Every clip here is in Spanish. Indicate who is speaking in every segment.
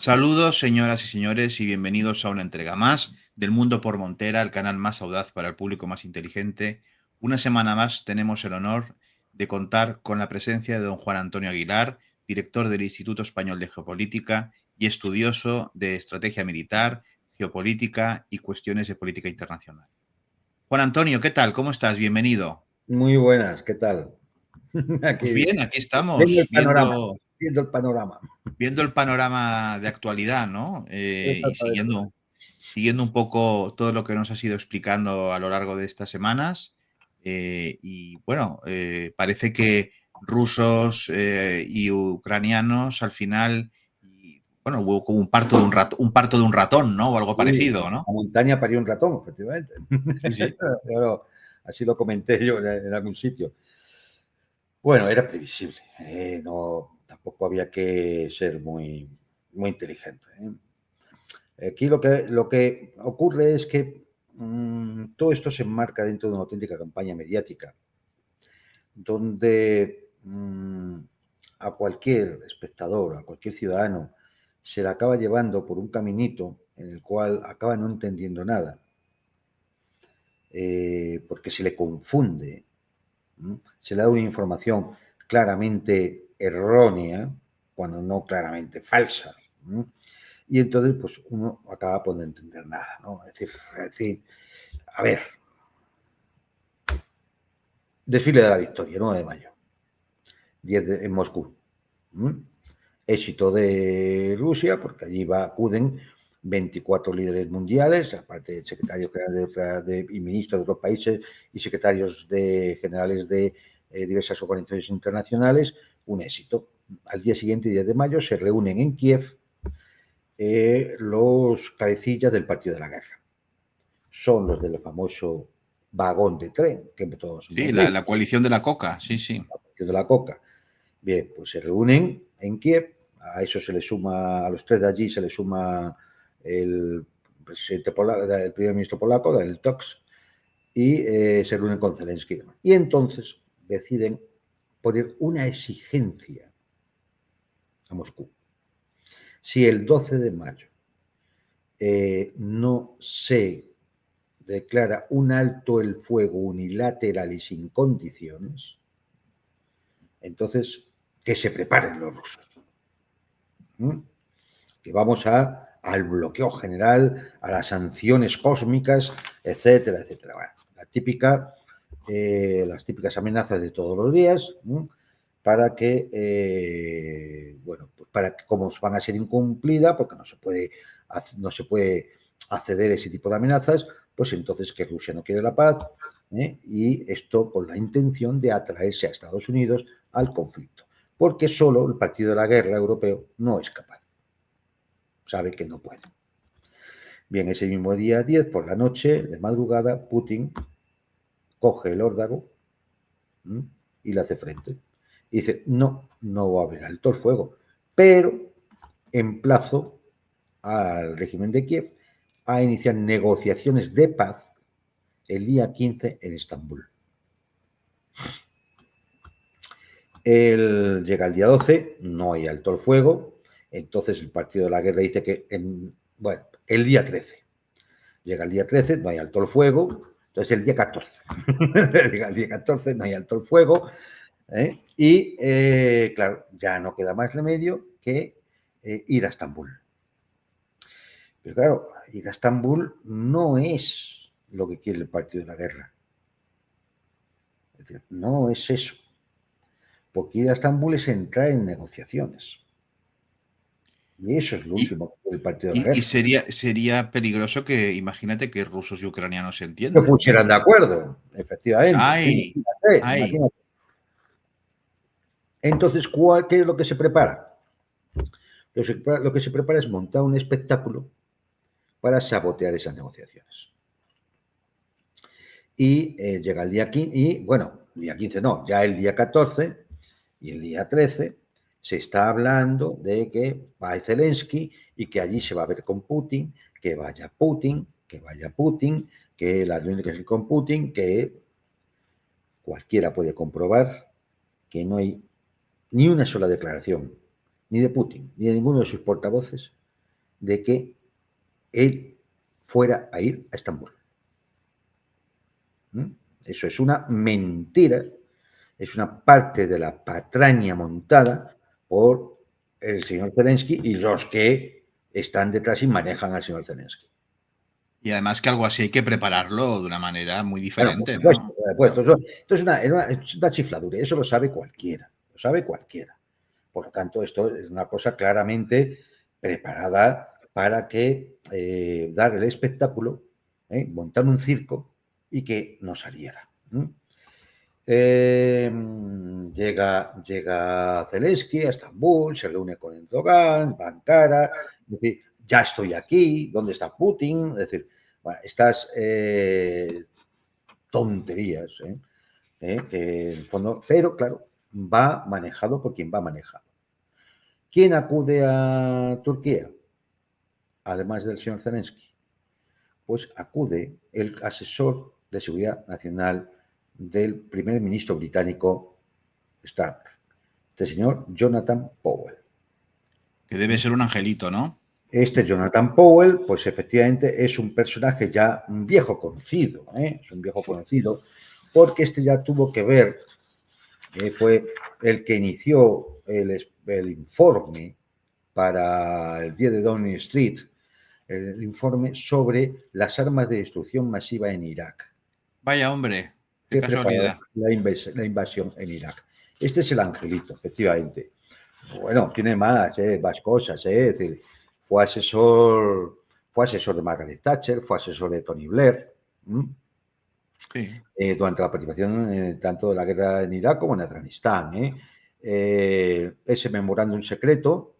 Speaker 1: Saludos, señoras y señores, y bienvenidos a una entrega más del Mundo por Montera, el canal más audaz para el público más inteligente. Una semana más tenemos el honor de contar con la presencia de don Juan Antonio Aguilar, director del Instituto Español de Geopolítica y estudioso de estrategia militar, geopolítica y cuestiones de política internacional. Juan Antonio, ¿qué tal? ¿Cómo estás? Bienvenido.
Speaker 2: Muy buenas, ¿qué tal?
Speaker 1: Pues
Speaker 2: Aquí
Speaker 1: bien, aquí
Speaker 2: viendo
Speaker 1: estamos
Speaker 2: el panorama, viendo el panorama.
Speaker 1: viendo el panorama de actualidad, ¿no? Y
Speaker 2: Exactamente.
Speaker 1: siguiendo un poco todo lo que nos has ido explicando a lo largo de estas semanas. Y bueno, parece que rusos y ucranianos al final, bueno, hubo como un parto de un ratón, ¿no? O algo
Speaker 2: Sí,
Speaker 1: parecido, ¿no?
Speaker 2: la montaña parió un ratón, efectivamente.
Speaker 1: Sí, sí.
Speaker 2: Así lo comenté yo en algún sitio. Bueno, era previsible, no, tampoco había que ser muy inteligente. Aquí lo que ocurre es que todo esto se enmarca dentro de una auténtica campaña mediática, donde a cualquier espectador, a cualquier ciudadano, se le acaba llevando por un caminito en el cual acaba no entendiendo nada, porque se le confunde, se le da una información claramente errónea, cuando no claramente falsa, y entonces pues uno acaba por no entender nada, ¿no? Es decir, a ver, desfile de la victoria, 9 de mayo, en Moscú. Éxito de Rusia, porque allí acuden 24 líderes mundiales, aparte de secretarios generales y ministros de otros países y secretarios generales de diversas organizaciones internacionales, un éxito. Al día siguiente, 10 de mayo, se reúnen en Kiev los cabecillas del Partido de la Guerra. Son los del famoso vagón de tren, que todos
Speaker 1: Sí,
Speaker 2: hemos visto,
Speaker 1: la coalición de la coca, sí, sí.
Speaker 2: de la coca. Bien, pues se reúnen en Kiev, a eso se le suma, a los tres de allí se le suma el presidente polaco, el primer ministro polaco, Daniel Tusk, y se reúnen con Zelensky. Y entonces deciden poner una exigencia a Moscú. Si el 12 de mayo no se declara un alto el fuego unilateral y sin condiciones, entonces que se preparen los rusos. Que vamos al bloqueo general, a las sanciones cósmicas, etcétera, etcétera. Bueno, las típicas amenazas de todos los días, para que, bueno, pues para que como van a ser incumplidas, porque no se puede acceder a ese tipo de amenazas, pues entonces que Rusia no quiere la paz, y esto con la intención de atraerse a Estados Unidos al conflicto, porque solo el Partido de la Guerra europeo no es capaz. Sabe que no puede. Bien, ese mismo día 10, por la noche, de madrugada, Putin coge el órdago y le hace frente. Y dice, no va a haber alto el fuego, pero emplazo al régimen de Kiev a iniciar negociaciones de paz el día 15 en Estambul. Llega el día 12, no hay alto el fuego, entonces el Partido de la Guerra dice que, bueno, el día 13. Llega el día 13, no hay alto el fuego, entonces el día 14. Llega el día 14, no hay alto el fuego, y claro, ya no queda más remedio que ir a Estambul. Pero claro, ir a Estambul no es lo que quiere el Partido de la Guerra. Es decir, no es eso. Porque ir a Estambul es entrar en negociaciones. Y eso es lo
Speaker 1: Y,
Speaker 2: último que quiere el Partido de la Guerra.
Speaker 1: sería peligroso que, imagínate que rusos y ucranianos se
Speaker 2: Se
Speaker 1: entiendan, ¿no?
Speaker 2: pusieran de acuerdo, efectivamente.
Speaker 1: ¡Ay! ¡Ay!
Speaker 2: Imagínate. Entonces, ¿qué es lo que se prepara? Lo que se prepara es montar un espectáculo para sabotear esas negociaciones. Y llega el día 15, y bueno, el día 15 no, ya el día 14 y el día 13 se está hablando de que va Zelensky y que allí se va a ver con Putin, que vaya Putin, que la reunión que es con Putin, que cualquiera puede comprobar que no hay ni una sola declaración, ni de Putin, ni de ninguno de sus portavoces, de que él fuera a ir a Estambul. Eso es una mentira, es una parte de la patraña montada por el señor Zelensky y los que están detrás y manejan al señor Zelensky.
Speaker 1: Y además que algo así hay que prepararlo de una manera muy
Speaker 2: Bueno, por
Speaker 1: diferente,
Speaker 2: supuesto,
Speaker 1: ¿no?
Speaker 2: por supuesto. Esto es una chifladura, eso lo sabe cualquiera, lo sabe cualquiera. Por lo tanto, esto es una cosa claramente preparada para que dar el espectáculo, montar un circo y que no saliera. Llega Zelensky a Estambul, se reúne con Erdogan, va a Ankara, es decir, ya estoy aquí, ¿dónde está Putin? Es decir, bueno, estas tonterías, que en el fondo, pero claro, va manejado por quien va manejado. ¿Quién acude a Turquía? Además del señor Zelensky, pues acude el asesor de seguridad nacional del primer ministro británico Starmer, este señor Jonathan Powell.
Speaker 1: Que debe ser un angelito, ¿no?
Speaker 2: Este Jonathan Powell, pues efectivamente es un personaje ya un viejo conocido, es un viejo conocido, porque este ya tuvo que ver, fue el que inició el informe para el día de Downing Street, el informe sobre las armas de destrucción masiva en Irak,
Speaker 1: Vaya hombre, qué
Speaker 2: que preparó
Speaker 1: casualidad.
Speaker 2: la invasión en Irak. Este es el angelito, efectivamente. Bueno, tiene más cosas, es decir, fue asesor, fue asesor de Margaret Thatcher, fue asesor de Tony Blair,
Speaker 1: Sí.
Speaker 2: durante la participación tanto de la guerra en Irak como en Afganistán. Ese memorándum secreto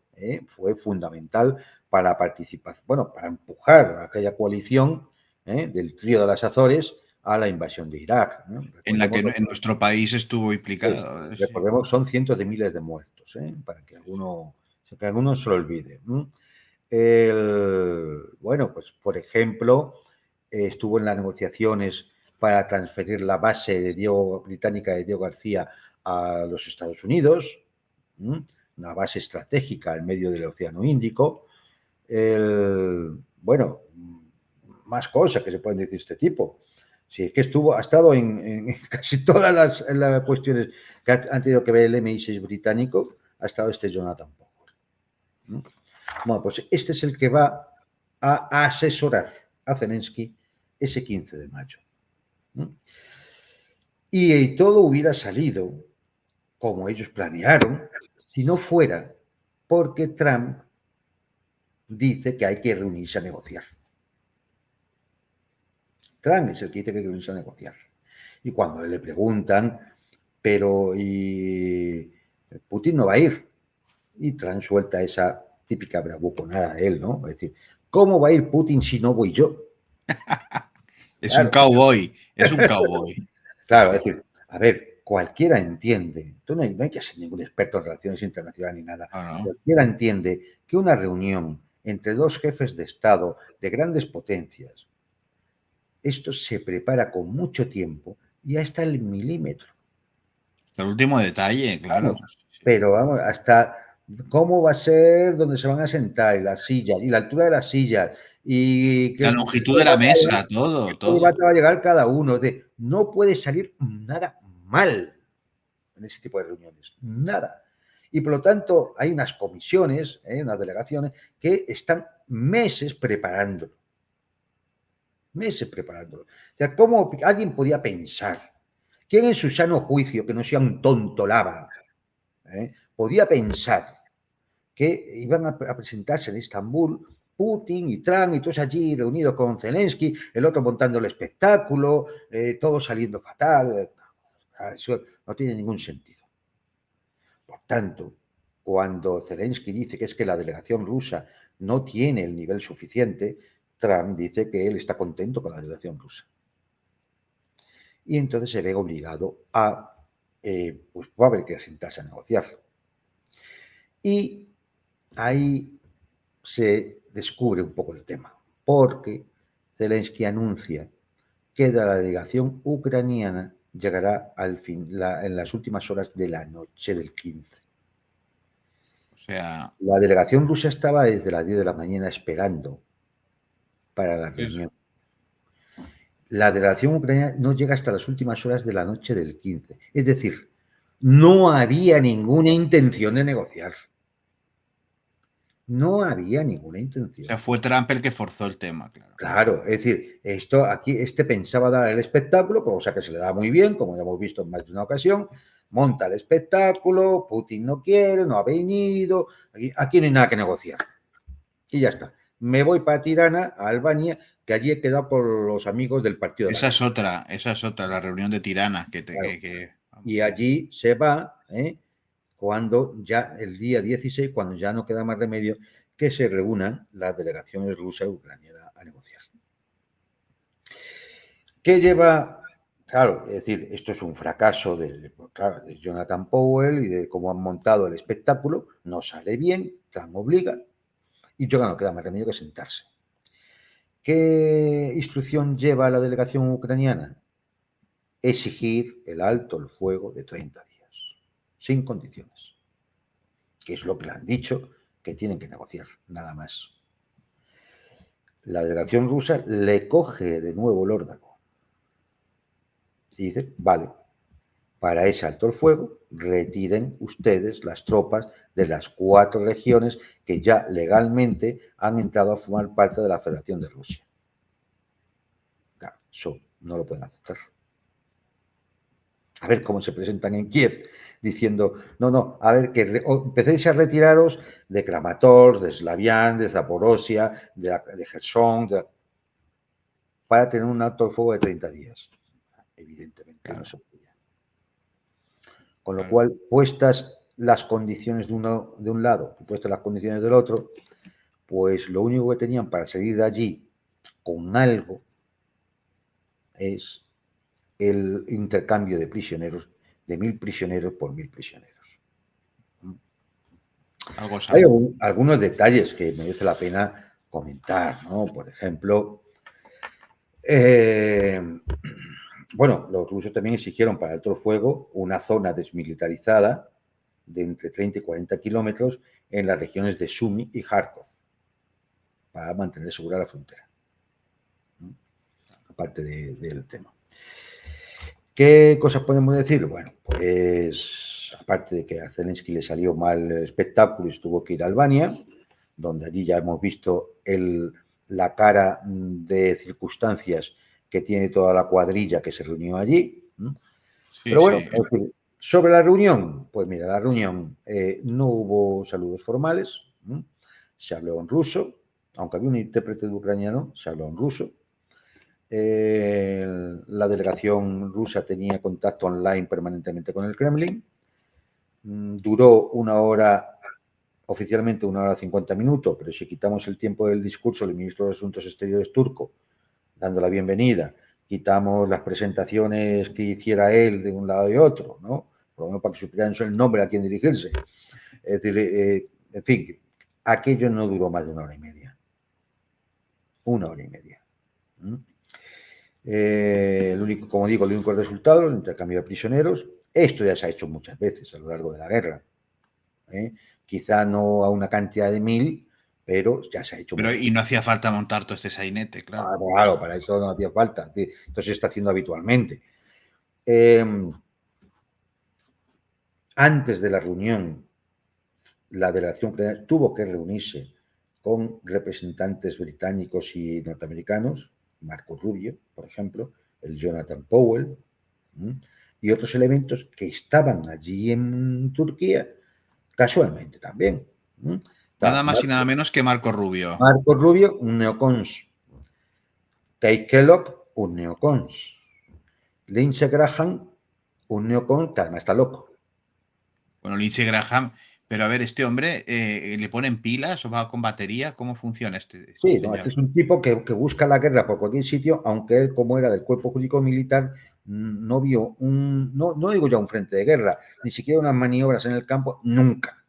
Speaker 2: fue fundamental para la participación, bueno, para empujar a aquella coalición del trío de las Azores a la invasión de Irak.
Speaker 1: En la que
Speaker 2: Recordemos,
Speaker 1: en nuestro país estuvo implicado. Sí.
Speaker 2: recordemos, son cientos de miles de muertos, para que alguno se lo olvide. Bueno, pues por ejemplo, estuvo en las negociaciones para transferir la base británica de Diego García a los Estados Unidos, una base estratégica en medio del Océano Índico. Bueno, más cosas que se pueden decir de este tipo. Si es que ha estado en casi todas las cuestiones que han tenido que ver el MI6 británico, ha estado este Jonathan Powell. Bueno, pues este es el que va a asesorar a Zelensky ese 15 de mayo. Y todo hubiera salido como ellos planearon si no fuera porque Trump dice que hay que reunirse a negociar. Trump es el que dice que hay que reunirse a negociar. Y cuando le preguntan, pero ¿y Putin no va a ir? Y Trump suelta esa típica bravuconada de él, ¿no? Es decir, ¿cómo va a ir Putin si no voy yo?
Speaker 1: Es un
Speaker 2: Claro,
Speaker 1: cowboy, es un cowboy. Sí,
Speaker 2: claro, es
Speaker 1: sí.
Speaker 2: decir, a ver, cualquiera entiende, tú no hay que ser ningún experto en relaciones internacionales ni nada,
Speaker 1: No, no.
Speaker 2: cualquiera entiende que una reunión entre dos jefes de Estado de grandes potencias, esto se prepara con mucho tiempo y hasta el milímetro.
Speaker 1: Hasta el último detalle, claro.
Speaker 2: Vamos,
Speaker 1: Sí.
Speaker 2: pero vamos, hasta cómo va a ser, dónde se van a sentar, y las sillas, y la altura de las sillas, y
Speaker 1: La longitud de la mesa, todo,
Speaker 2: qué corbata
Speaker 1: todo.
Speaker 2: va a llegar cada uno. No puede salir nada mal en ese tipo de reuniones, nada. Y por lo tanto hay unas comisiones, unas delegaciones que están meses preparándolo. O sea, ¿cómo alguien podía pensar? ¿Quién en su sano juicio, que no sea un tonto lava, podía pensar que iban a presentarse en Estambul Putin y Trump y todos allí reunidos con Zelensky, el otro montando el espectáculo, todo saliendo fatal? Eso no tiene ningún sentido. Por tanto, cuando Zelensky dice que es que la delegación rusa no tiene el nivel suficiente, Trump dice que él está contento con la delegación rusa. Y entonces se ve obligado pues va a haber que sentarse a negociar. Y ahí se descubre un poco el tema, porque Zelensky anuncia que la delegación ucraniana llegará en las últimas horas de la noche del 15.
Speaker 1: sea,
Speaker 2: La delegación rusa estaba desde las 10 de la mañana esperando para la
Speaker 1: es-
Speaker 2: reunión. La delegación ucraniana no llega hasta las últimas horas de la noche del 15. Es decir, no había ninguna intención de negociar. No había ninguna
Speaker 1: o sea,
Speaker 2: intención.
Speaker 1: fue Trump el que forzó el tema, claro.
Speaker 2: Claro, es decir, esto aquí, pensaba dar el espectáculo, cosa que se le da muy bien, como ya hemos visto en más de una ocasión, monta el espectáculo, Putin no quiere, no ha venido, aquí no hay nada que negociar. Y ya está. Me voy para Tirana, a Albania, que allí he quedado por los amigos del Partido de la Guerra.
Speaker 1: Esa es otra, la reunión de Tirana,
Speaker 2: Claro.
Speaker 1: vamos.
Speaker 2: Y allí se va, cuando ya el día 16, cuando ya no queda más remedio, que se reúnan las delegaciones rusa y ucraniana a negociar. ¿Qué lleva? Claro, es decir, esto es un fracaso claro, de Jonathan Powell y de cómo han montado el espectáculo. No sale bien, Trump obliga y yo no queda más remedio que sentarse. ¿Qué instrucción lleva la delegación ucraniana? Exigir el alto el fuego de 30 días, sin condiciones, que es lo que le han dicho que tienen que negociar, nada más. La delegación rusa le coge de nuevo el órdago y dice, vale, para ese alto el fuego, retiren ustedes las tropas de las 4 regiones que ya legalmente han entrado a formar parte de la Federación de Rusia. Claro, eso no lo pueden aceptar. A ver cómo se presentan en Kiev, diciendo, no, a ver, que empecéis a retiraros de Kramatorsk, de Slaviansk, de Zaporozhia, de Gerson, para tener un alto el fuego de 30 días. Evidentemente,
Speaker 1: Claro,
Speaker 2: no se podía. Con lo
Speaker 1: claro.
Speaker 2: cual, puestas las condiciones de un lado y puestas las condiciones del otro, pues lo único que tenían para salir de allí con algo es el intercambio de prisioneros, de 1.000 prisioneros por 1.000 prisioneros.
Speaker 1: Algo
Speaker 2: Hay
Speaker 1: sale.
Speaker 2: algunos detalles que merece la pena comentar, ¿no? Por ejemplo, bueno, los rusos también exigieron para alto fuego una zona desmilitarizada de entre 30 y 40 kilómetros en las regiones de Sumy y Kharkov para mantener segura la frontera. Aparte del tema. ¿Qué cosas podemos decir? Bueno, pues aparte de que a Zelensky le salió mal el espectáculo y tuvo que ir a Albania, donde allí ya hemos visto la cara de circunstancias que tiene toda la cuadrilla que se reunió allí.
Speaker 1: Sí,
Speaker 2: Pero bueno,
Speaker 1: sí.
Speaker 2: es decir, sobre la reunión, pues mira, la reunión no hubo saludos formales, se habló en ruso, aunque había un intérprete de ucraniano, se habló en ruso. La delegación rusa tenía contacto online permanentemente con el Kremlin. Duró 1 hora, oficialmente 1 hora 50 minutos, pero si quitamos el tiempo del discurso del ministro de Asuntos Exteriores turco, dando la bienvenida, quitamos las presentaciones que hiciera él de un lado y otro, ¿no? Por lo menos para que supieran el nombre a quien dirigirse. Es decir, en fin, aquello no duró más de 1 hora y media. 1 hora y media. El único, como digo, el único resultado, el intercambio de prisioneros. Esto ya se ha hecho muchas veces a lo largo de la guerra. Quizá no a una cantidad de 1.000, pero ya se ha hecho
Speaker 1: Pero
Speaker 2: muchas
Speaker 1: y
Speaker 2: veces.
Speaker 1: no hacía falta montar todo este sainete, claro.
Speaker 2: Claro, para eso no hacía falta. Esto se está haciendo habitualmente. Antes de la reunión, la delegación tuvo que reunirse con representantes británicos y norteamericanos, Marco Rubio, por ejemplo, el Jonathan Powell, y otros elementos que estaban allí en Turquía, casualmente también.
Speaker 1: Nada más y
Speaker 2: Marco,
Speaker 1: nada menos que Marco Rubio.
Speaker 2: Marco Rubio, un neocons. Kate Kellogg, un neocons. Lindsey Graham, un neocons que además está loco.
Speaker 1: Bueno, Lindsey Graham. Pero a ver, este hombre, ¿le ponen pilas o va con batería? ¿Cómo funciona este
Speaker 2: Sí, no, este
Speaker 1: señor?
Speaker 2: es un tipo que busca la guerra por cualquier sitio, aunque él, como era del cuerpo jurídico militar, no vio no digo ya un frente de guerra, ni siquiera unas maniobras en el campo, nunca.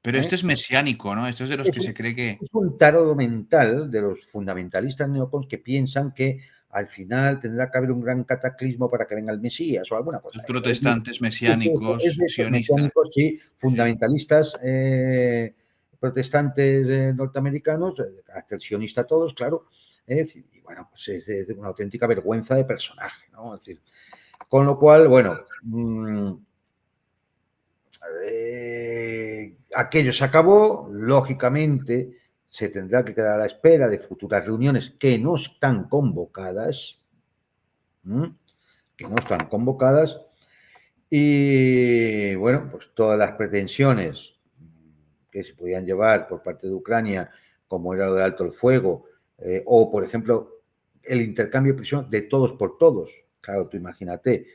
Speaker 1: Pero
Speaker 2: ¿eh?
Speaker 1: este es mesiánico, ¿no? Esto es de los
Speaker 2: Es
Speaker 1: que se
Speaker 2: un,
Speaker 1: cree que.
Speaker 2: es un tarado mental de los fundamentalistas neocons que piensan que al final tendrá que haber un gran cataclismo para que venga el Mesías o alguna cosa.
Speaker 1: Los protestantes
Speaker 2: Es
Speaker 1: mesiánicos,
Speaker 2: de estos
Speaker 1: sionistas.
Speaker 2: mesiánicos, sí,
Speaker 1: Sí.
Speaker 2: fundamentalistas protestantes norteamericanos, de carácter sionista todos, claro. Y bueno, pues es de una auténtica vergüenza de personaje, ¿no? Es decir, con lo cual, bueno, aquello se acabó, lógicamente se tendrá que quedar a la espera de futuras reuniones que no están convocadas, que no están convocadas, y bueno, pues todas las pretensiones que se podían llevar por parte de Ucrania, como era lo del alto el fuego, o por ejemplo, el intercambio de prisioneros de todos por todos. Claro, tú imagínate,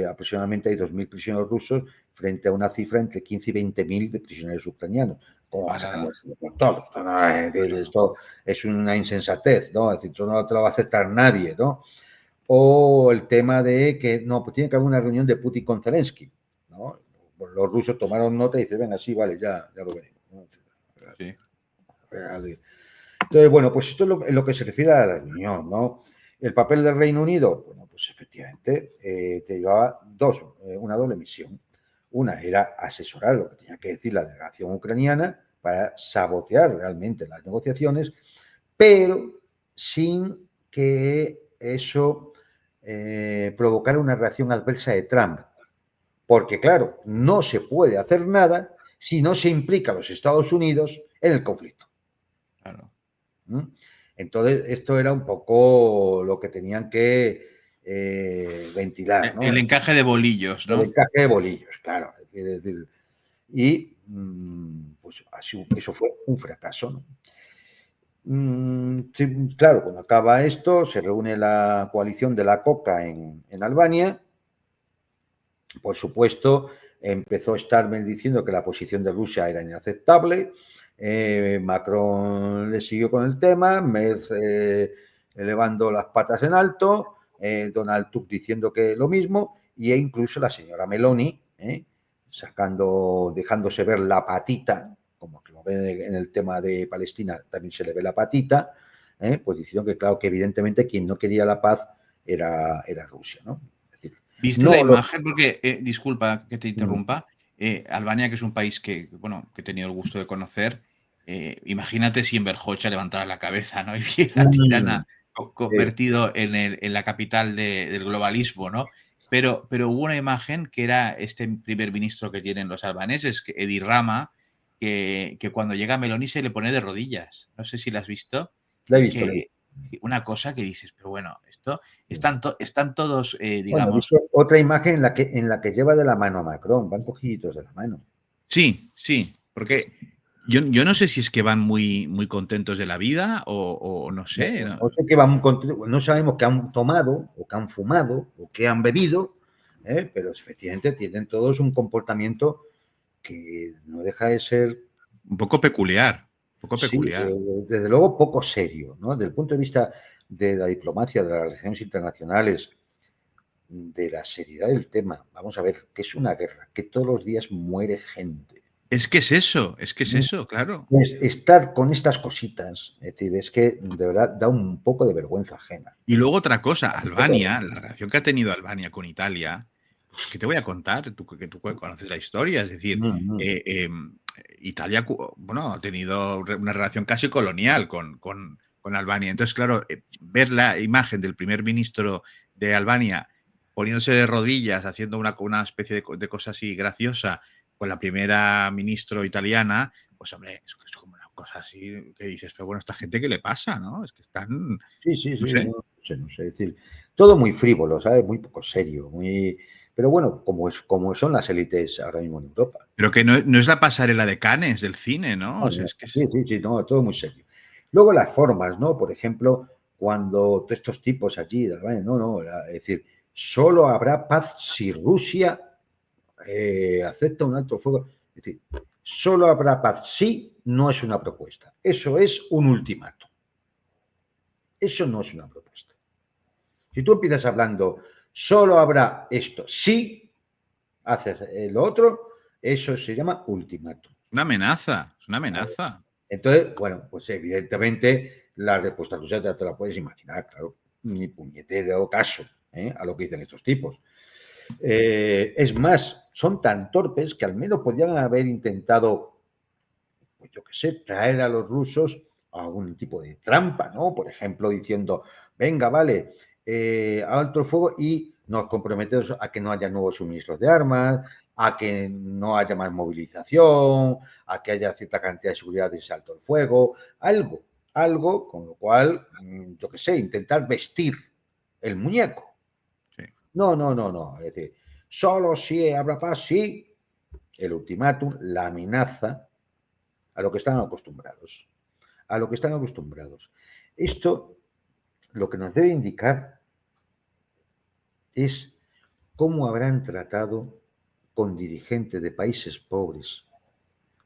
Speaker 2: aproximadamente hay 2.000 prisioneros rusos frente a una cifra entre 15 y 20.000 de prisioneros ucranianos. ¿Cómo vas a cambiar por todos? Esto es una insensatez, ¿no? Es decir, esto no te lo va a aceptar nadie, ¿no? O el tema de que, no, pues tiene que haber una reunión de Putin con Zelensky, ¿no? Los rusos tomaron nota y dicen, venga, sí, vale, ya lo veremos, ¿no?
Speaker 1: Sí.
Speaker 2: Entonces, bueno, pues esto es lo que se refiere a la reunión, ¿no? El papel del Reino Unido, bueno, pues efectivamente te llevaba una doble misión. Una era asesorar lo que tenía que decir la delegación ucraniana para sabotear realmente las negociaciones, pero sin que eso provocara una reacción adversa de Trump. Porque, claro, no se puede hacer nada si no se implica a los Estados Unidos en el conflicto.
Speaker 1: Claro.
Speaker 2: Entonces, esto era un poco lo que tenían que ventilar, ¿no?
Speaker 1: El encaje de bolillos,
Speaker 2: El
Speaker 1: ¿no?
Speaker 2: encaje de bolillos, claro. Y pues así, eso fue un fracaso, ¿no? Sí, claro, cuando acaba esto, se reúne la coalición de la COCA en Albania. Por supuesto, empezó Starmer diciendo que la posición de Rusia era inaceptable. Macron le siguió con el tema, Merz elevando las patas en alto, Donald Tusk diciendo que lo mismo, e incluso la señora Meloni, dejándose ver la patita, como que lo ve en el tema de Palestina, también se le ve la patita, pues diciendo que, claro, que evidentemente quien no quería la paz era Rusia, ¿no?
Speaker 1: ¿Viste la
Speaker 2: No lo...
Speaker 1: imagen? Porque, disculpa que te interrumpa, Albania, que es un país que, bueno, que he tenido el gusto de conocer, imagínate si en Berjocha levantara la cabeza, ¿no? Y viera a Tirana
Speaker 2: Sí.
Speaker 1: convertido en la capital del globalismo, ¿no? Pero hubo una imagen que era este primer ministro que tienen los albaneses, Edi Rama, que cuando llega Meloni se le pone de rodillas. No sé si la has visto.
Speaker 2: La he visto, la he visto.
Speaker 1: Una cosa que dices, pero bueno, esto están todos,
Speaker 2: Bueno, he
Speaker 1: digamos.
Speaker 2: visto otra imagen en la que lleva de la mano a Macron, van cogiditos de la mano.
Speaker 1: Sí, sí, porque yo no sé si es que van muy, muy contentos de la vida o no
Speaker 2: No,
Speaker 1: sé.
Speaker 2: no sé qué no sabemos qué han tomado, o qué han fumado, o qué han bebido, pero efectivamente tienen todos un comportamiento que no deja de ser,
Speaker 1: Un poco peculiar, un poco
Speaker 2: sí,
Speaker 1: peculiar.
Speaker 2: desde luego poco serio, ¿no? Desde el punto de vista de la diplomacia, de las relaciones internacionales, de la seriedad del tema. Vamos a ver, que es una guerra, que todos los días muere gente.
Speaker 1: Es que es eso, claro.
Speaker 2: Pues estar con estas cositas, es decir, es que de verdad da un poco de vergüenza ajena.
Speaker 1: Y luego otra cosa,
Speaker 2: Un poco de
Speaker 1: Albania, la relación que ha tenido Albania con Italia, pues, ¿qué te voy a contar? Tú, que tú conoces la historia, es decir, Italia, bueno, ha tenido una relación casi colonial con Albania. Entonces, claro, ver la imagen del primer ministro de Albania poniéndose de rodillas, haciendo una especie de cosa así graciosa con la primera ministra italiana, pues hombre, es como una cosa así que dices, pero bueno, ¿esta gente qué le pasa, no? Es que están,
Speaker 2: Sí, sí,
Speaker 1: no
Speaker 2: sí,
Speaker 1: sé.
Speaker 2: no sé, es decir, todo muy frívolo, ¿sabes? Muy poco serio, pero bueno, como son las élites ahora mismo en Europa.
Speaker 1: Pero que no es la pasarela de Cannes del cine, ¿no? O
Speaker 2: No,
Speaker 1: sea,
Speaker 2: no,
Speaker 1: es que
Speaker 2: sí, sí, sí, no, todo muy serio. Luego las formas, ¿no? Por ejemplo, cuando todos estos tipos allí, no, es decir, solo habrá paz si Rusia acepta un alto el fuego. Es decir, solo habrá paz si no es una propuesta. Eso es un ultimátum. Eso no es una propuesta. Si tú empiezas hablando, solo habrá esto, si haces lo otro, eso se llama ultimátum.
Speaker 1: una amenaza, es una amenaza.
Speaker 2: Entonces, bueno, pues evidentemente la respuesta rusa ya te la puedes imaginar, claro. ni puñetero caso a lo que dicen estos tipos. Es más, son tan torpes que al menos podrían haber intentado, pues yo qué sé, traer a los rusos a algún tipo de trampa, ¿no? Por ejemplo, diciendo, venga, vale, alto el fuego y nos comprometemos a que no haya nuevos suministros de armas, a que no haya más movilización, a que haya cierta cantidad de seguridad de ese alto el fuego, algo con lo cual, yo qué sé, intentar vestir el muñeco.
Speaker 1: Sí.
Speaker 2: No. Es decir, solo si habrá paz, sí, el ultimátum, la amenaza, a lo que están acostumbrados. A lo que están acostumbrados. Esto lo que nos debe indicar es cómo habrán tratado con dirigentes de países pobres,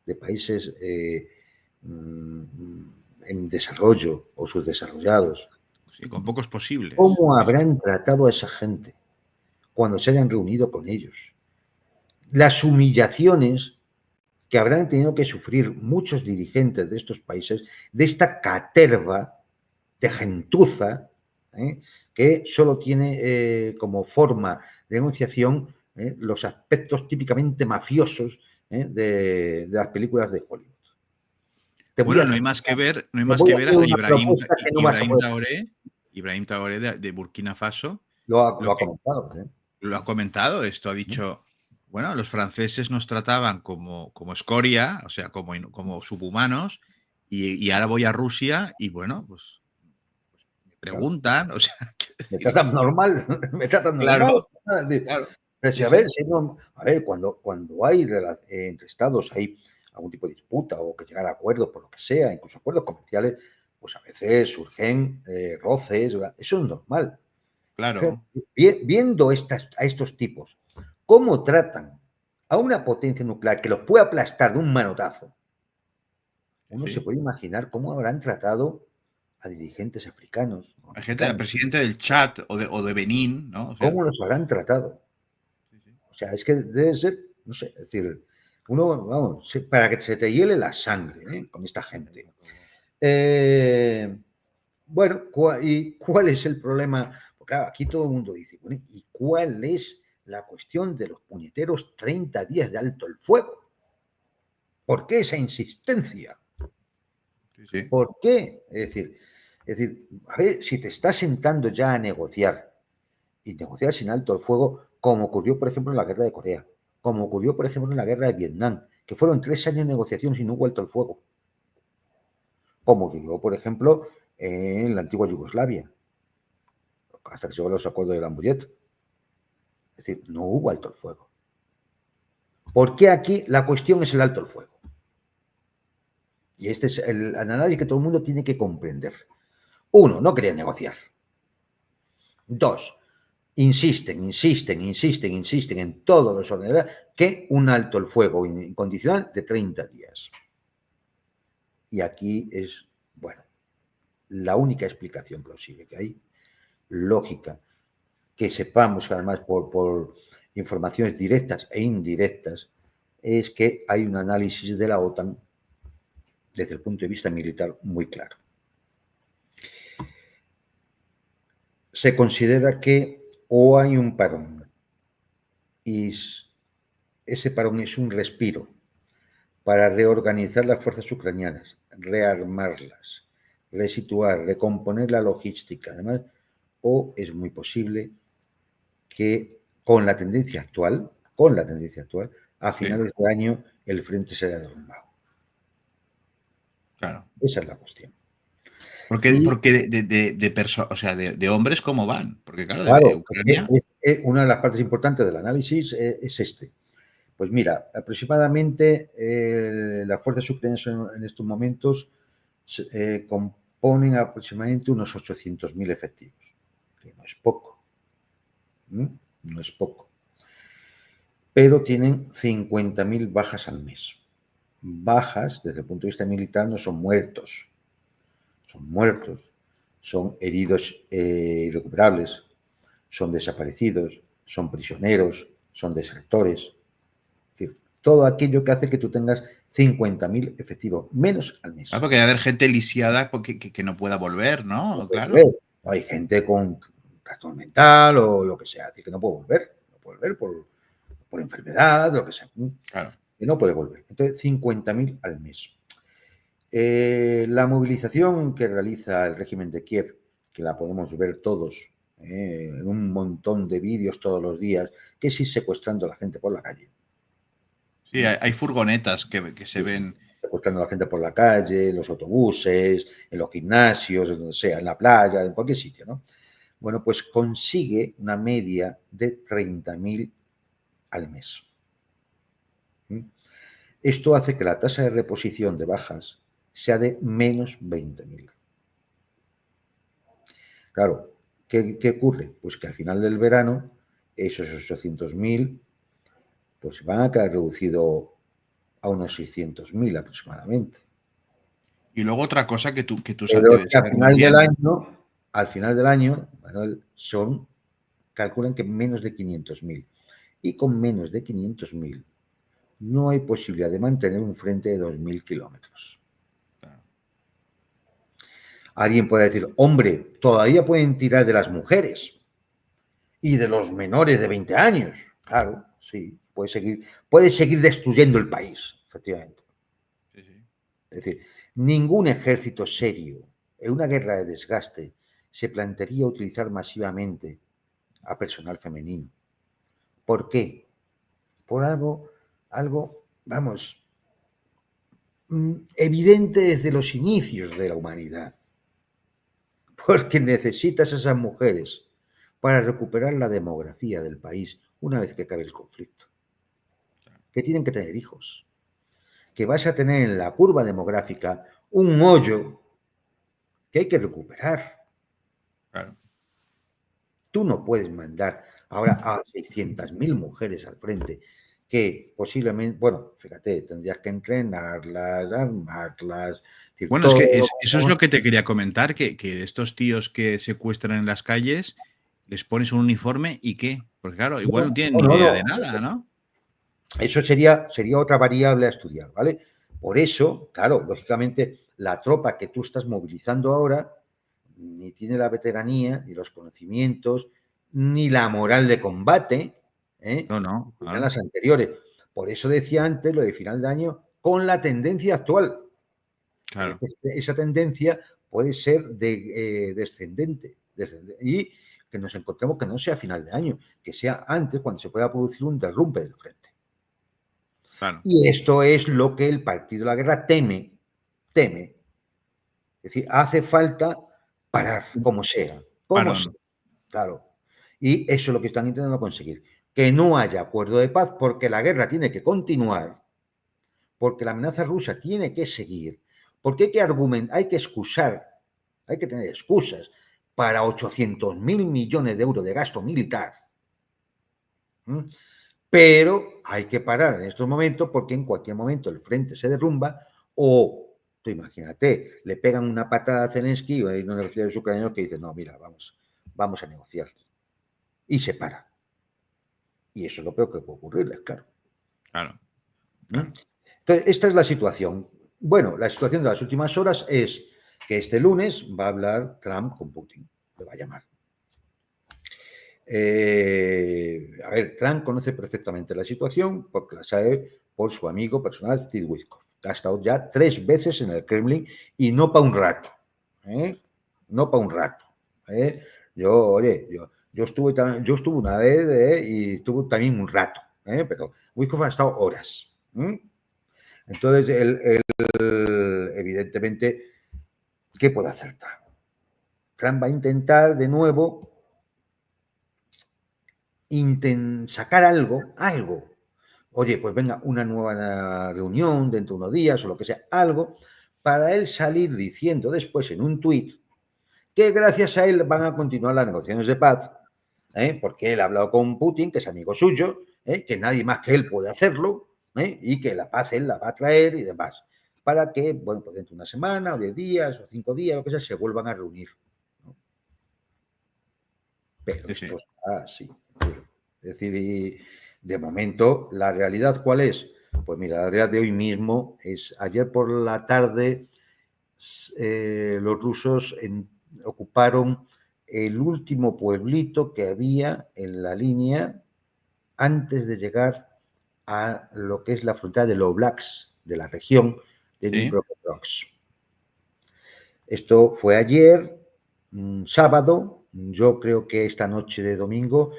Speaker 2: de países en desarrollo o subdesarrollados.
Speaker 1: Sí, con pocos posibles.
Speaker 2: ¿Cómo habrán tratado a esa gente cuando se hayan reunido con ellos? Las humillaciones que habrán tenido que sufrir muchos dirigentes de estos países, de esta caterva de gentuza, que solo tiene como forma de enunciación los aspectos típicamente mafiosos de las películas de Hollywood.
Speaker 1: Bueno, no hay más que ver,
Speaker 2: Te voy a hacer
Speaker 1: a
Speaker 2: una propuesta que no vas a poder.
Speaker 1: Ibrahim Traoré de Burkina Faso,
Speaker 2: Lo
Speaker 1: lo
Speaker 2: ha
Speaker 1: que
Speaker 2: comentado.
Speaker 1: lo ha comentado, esto ha dicho, bueno, los franceses nos trataban como escoria, o sea, como subhumanos, y ahora voy a Rusia y bueno, pues me
Speaker 2: Claro.
Speaker 1: preguntan, o sea,
Speaker 2: Me tratan normal, me tratan normal.
Speaker 1: claro, claro.
Speaker 2: Pero si,
Speaker 1: Sí,
Speaker 2: a ver,
Speaker 1: sí.
Speaker 2: si no, a ver, cuando hay entre estados hay algún tipo de disputa o que llegar a acuerdos por lo que sea, incluso acuerdos comerciales, pues a veces surgen roces, ¿verdad? Eso es normal. Pero
Speaker 1: Claro.
Speaker 2: viendo a estos tipos, cómo tratan a una potencia nuclear que los puede aplastar de un manotazo, uno se
Speaker 1: Sí.
Speaker 2: puede imaginar cómo habrán tratado a dirigentes africanos o
Speaker 1: Hay gente, el
Speaker 2: americanos,
Speaker 1: presidente del Chad o de Benín, ¿no? O sea,
Speaker 2: cómo los habrán tratado.
Speaker 1: sí, sí.
Speaker 2: O sea, es que debe ser, no sé, es decir, uno, vamos, para que se te hiele la sangre con esta gente. Bueno, ¿y cuál es el problema? Porque claro, aquí todo el mundo dice, bueno, ¿y cuál es la cuestión de los puñeteros 30 días de alto el fuego? ¿Por qué esa insistencia?
Speaker 1: Sí, sí.
Speaker 2: ¿Por qué? Es decir, a ver, si te estás sentando ya a negociar y negociar sin alto el fuego, como ocurrió, por ejemplo, en la guerra de Corea, como ocurrió, por ejemplo, en la guerra de Vietnam, que fueron 3 años de negociación sin un alto el fuego, como ocurrió, por ejemplo, en la antigua Yugoslavia, hasta que se llegó a los acuerdos de Lambertet. Es decir, no hubo alto el fuego. ¿Por qué aquí la cuestión es el alto el fuego? Y este es el análisis que todo el mundo tiene que comprender. Uno, no querían negociar. Dos, insisten en todos los órdenes que un alto el fuego incondicional de 30 días. Y aquí es, bueno, la única explicación plausible que hay, lógica, que sepamos que además por informaciones directas e indirectas, es que hay un análisis de la OTAN desde el punto de vista militar muy claro. Se considera que o hay un parón y ese parón es un respiro para reorganizar las fuerzas ucranianas, rearmarlas, resituar, recomponer la logística, además, o es muy posible que con la tendencia actual, a
Speaker 1: Sí,
Speaker 2: finales de año el frente se haya derrumbado.
Speaker 1: claro.
Speaker 2: Esa es la cuestión. Y
Speaker 1: Porque o sea, de hombres, ¿cómo van? Porque claro, de
Speaker 2: claro,
Speaker 1: Ucrania.
Speaker 2: una de las partes importantes del análisis es este. Pues mira, aproximadamente las fuerzas ucranianas en estos momentos componen aproximadamente unos 800.000 efectivos, que no es poco, no es poco, pero tienen 50.000 bajas al mes. Bajas, desde el punto de vista militar, no son muertos, son heridos irrecuperables, son desaparecidos, son prisioneros, son desertores. Es decir, todo aquello que hace que tú tengas 50.000 efectivos menos al mes.
Speaker 1: Claro, porque debe haber gente lisiada que no pueda volver, ¿no?
Speaker 2: Ver,
Speaker 1: Claro.
Speaker 2: O hay gente con trastorno mental o lo que sea, así que no puede volver. No puede volver por enfermedad, lo que sea.
Speaker 1: Claro.
Speaker 2: Que no puede volver. Entonces, 50.000 al mes. La movilización que realiza el régimen de Kiev, que la podemos ver todos en un montón de vídeos todos los días, que es ir secuestrando a la gente por la calle.
Speaker 1: Sí, hay furgonetas que se ven.
Speaker 2: Secuestrando a la gente por la calle, en los autobuses, en los gimnasios, en donde sea, en la playa, en cualquier sitio, ¿no? Bueno, pues consigue una media de 30.000 al mes. Esto hace que la tasa de reposición de bajas sea de menos 20.000. Claro, ¿qué ocurre? Pues que al final del verano, esos 800.000 pues van a quedar reducidos a unos 600.000 aproximadamente.
Speaker 1: Y luego otra cosa que tú
Speaker 2: Pero
Speaker 1: debes
Speaker 2: que
Speaker 1: saber muy bien.
Speaker 2: al final del año, Manuel, calculan que menos de 500.000. Y con menos de 500.000 no hay posibilidad de mantener un frente de 2.000 kilómetros.
Speaker 1: Claro.
Speaker 2: Alguien puede decir, hombre, todavía pueden tirar de las mujeres y de los menores de 20 años. Claro, sí, puede seguir destruyendo el país, efectivamente.
Speaker 1: Sí, sí.
Speaker 2: Es decir, ningún ejército serio en una guerra de desgaste se plantearía utilizar masivamente a personal femenino. ¿Por qué? Por algo, vamos, evidente desde los inicios de la humanidad. Porque necesitas a esas mujeres para recuperar la demografía del país una vez que acabe el conflicto. Que tienen que tener hijos. Que vas a tener en la curva demográfica un hoyo que hay que recuperar.
Speaker 1: Claro.
Speaker 2: Tú no puedes mandar ahora a 600.000 mujeres al frente que posiblemente, bueno, fíjate, tendrías que entrenarlas, armarlas, decir,
Speaker 1: Bueno, es que
Speaker 2: todo.
Speaker 1: eso es lo que te quería comentar, que estos tíos que secuestran en las calles, les pones un uniforme y ¿qué? Porque claro, igual
Speaker 2: No,
Speaker 1: no tienen
Speaker 2: no,
Speaker 1: ni
Speaker 2: no,
Speaker 1: idea de
Speaker 2: no.
Speaker 1: nada, ¿no?
Speaker 2: Eso sería otra variable a estudiar, ¿vale? Por eso, claro, lógicamente, la tropa que tú estás movilizando ahora ni tiene la veteranía, ni los conocimientos, ni la moral de combate,
Speaker 1: No, no,
Speaker 2: que tenían
Speaker 1: claro.
Speaker 2: las anteriores. Por eso decía antes lo de final de año con la tendencia actual. Porque
Speaker 1: Claro,
Speaker 2: esa tendencia puede ser descendente, y que nos encontremos que no sea a final de año, que sea antes, cuando se pueda producir un derrumbe del frente.
Speaker 1: claro.
Speaker 2: Y esto es lo que el Partido de la Guerra teme. Es decir, hace falta parar, como sea,
Speaker 1: Parón.
Speaker 2: claro. Y eso es lo que están intentando conseguir. Que no haya acuerdo de paz porque la guerra tiene que continuar, porque la amenaza rusa tiene que seguir, porque hay que argumentar, hay que excusar, hay que tener excusas para 800.000 millones de euros de gasto militar. Pero hay que parar en estos momentos porque en cualquier momento el frente se derrumba o, tú imagínate, le pegan una patada a Zelensky y hay unos negociadores ucranianos que dicen, no, mira, vamos a negociar. Y se para. Y eso es lo peor que puede ocurrirles, claro.
Speaker 1: Claro, claro.
Speaker 2: Entonces, esta es la situación. Bueno, la situación de las últimas horas es que este lunes va a hablar Trump con Putin, le va a llamar. A ver, Trump conoce perfectamente la situación porque la sabe por su amigo personal, Steve Witkoff. Ha estado ya 3 veces en el Kremlin y no para un rato. No para un rato. Oye, yo estuve una vez y estuve también un rato. Pero Witkoff ha estado horas. Entonces, evidentemente, ¿qué puede hacer Trump? Trump va a intentar de nuevo sacar algo. Oye, pues venga, una nueva reunión dentro de unos días o lo que sea, algo, para él salir diciendo después en un tuit que gracias a él van a continuar las negociaciones de paz, porque él ha hablado con Putin, que es amigo suyo, que nadie más que él puede hacerlo, y que la paz él la va a traer y demás, para que, bueno, pues dentro de una semana o 10 días o 5 días, lo que sea, se vuelvan a reunir. ¿No? Pero
Speaker 1: Sí, sí.
Speaker 2: esto está así. Es decir, de momento, ¿la realidad cuál es? Pues mira, la realidad de hoy mismo es, ayer por la tarde los rusos ocuparon el último pueblito que había en la línea antes de llegar a lo que es la frontera de los Oblats, de la región de
Speaker 1: Sí.
Speaker 2: Dnipropetrovsk. Esto fue ayer, sábado. Yo creo que esta noche de domingo,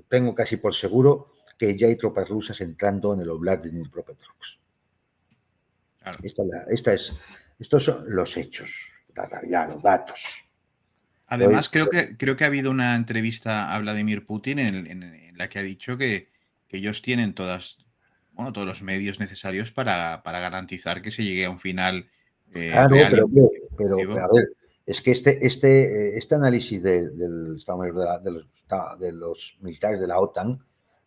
Speaker 2: tengo casi por seguro que ya hay tropas rusas entrando en el Oblast de Dnipropetrovsk.
Speaker 1: Claro.
Speaker 2: Estos son los hechos, la realidad, los datos.
Speaker 1: Además, creo que ha habido una entrevista a Vladimir Putin en la que ha dicho que ellos tienen todos los medios necesarios para garantizar que se llegue a un final
Speaker 2: Claro,
Speaker 1: real y
Speaker 2: pero,
Speaker 1: definitivo.
Speaker 2: a ver, es que este análisis del Estado Mayor de los militares de la OTAN,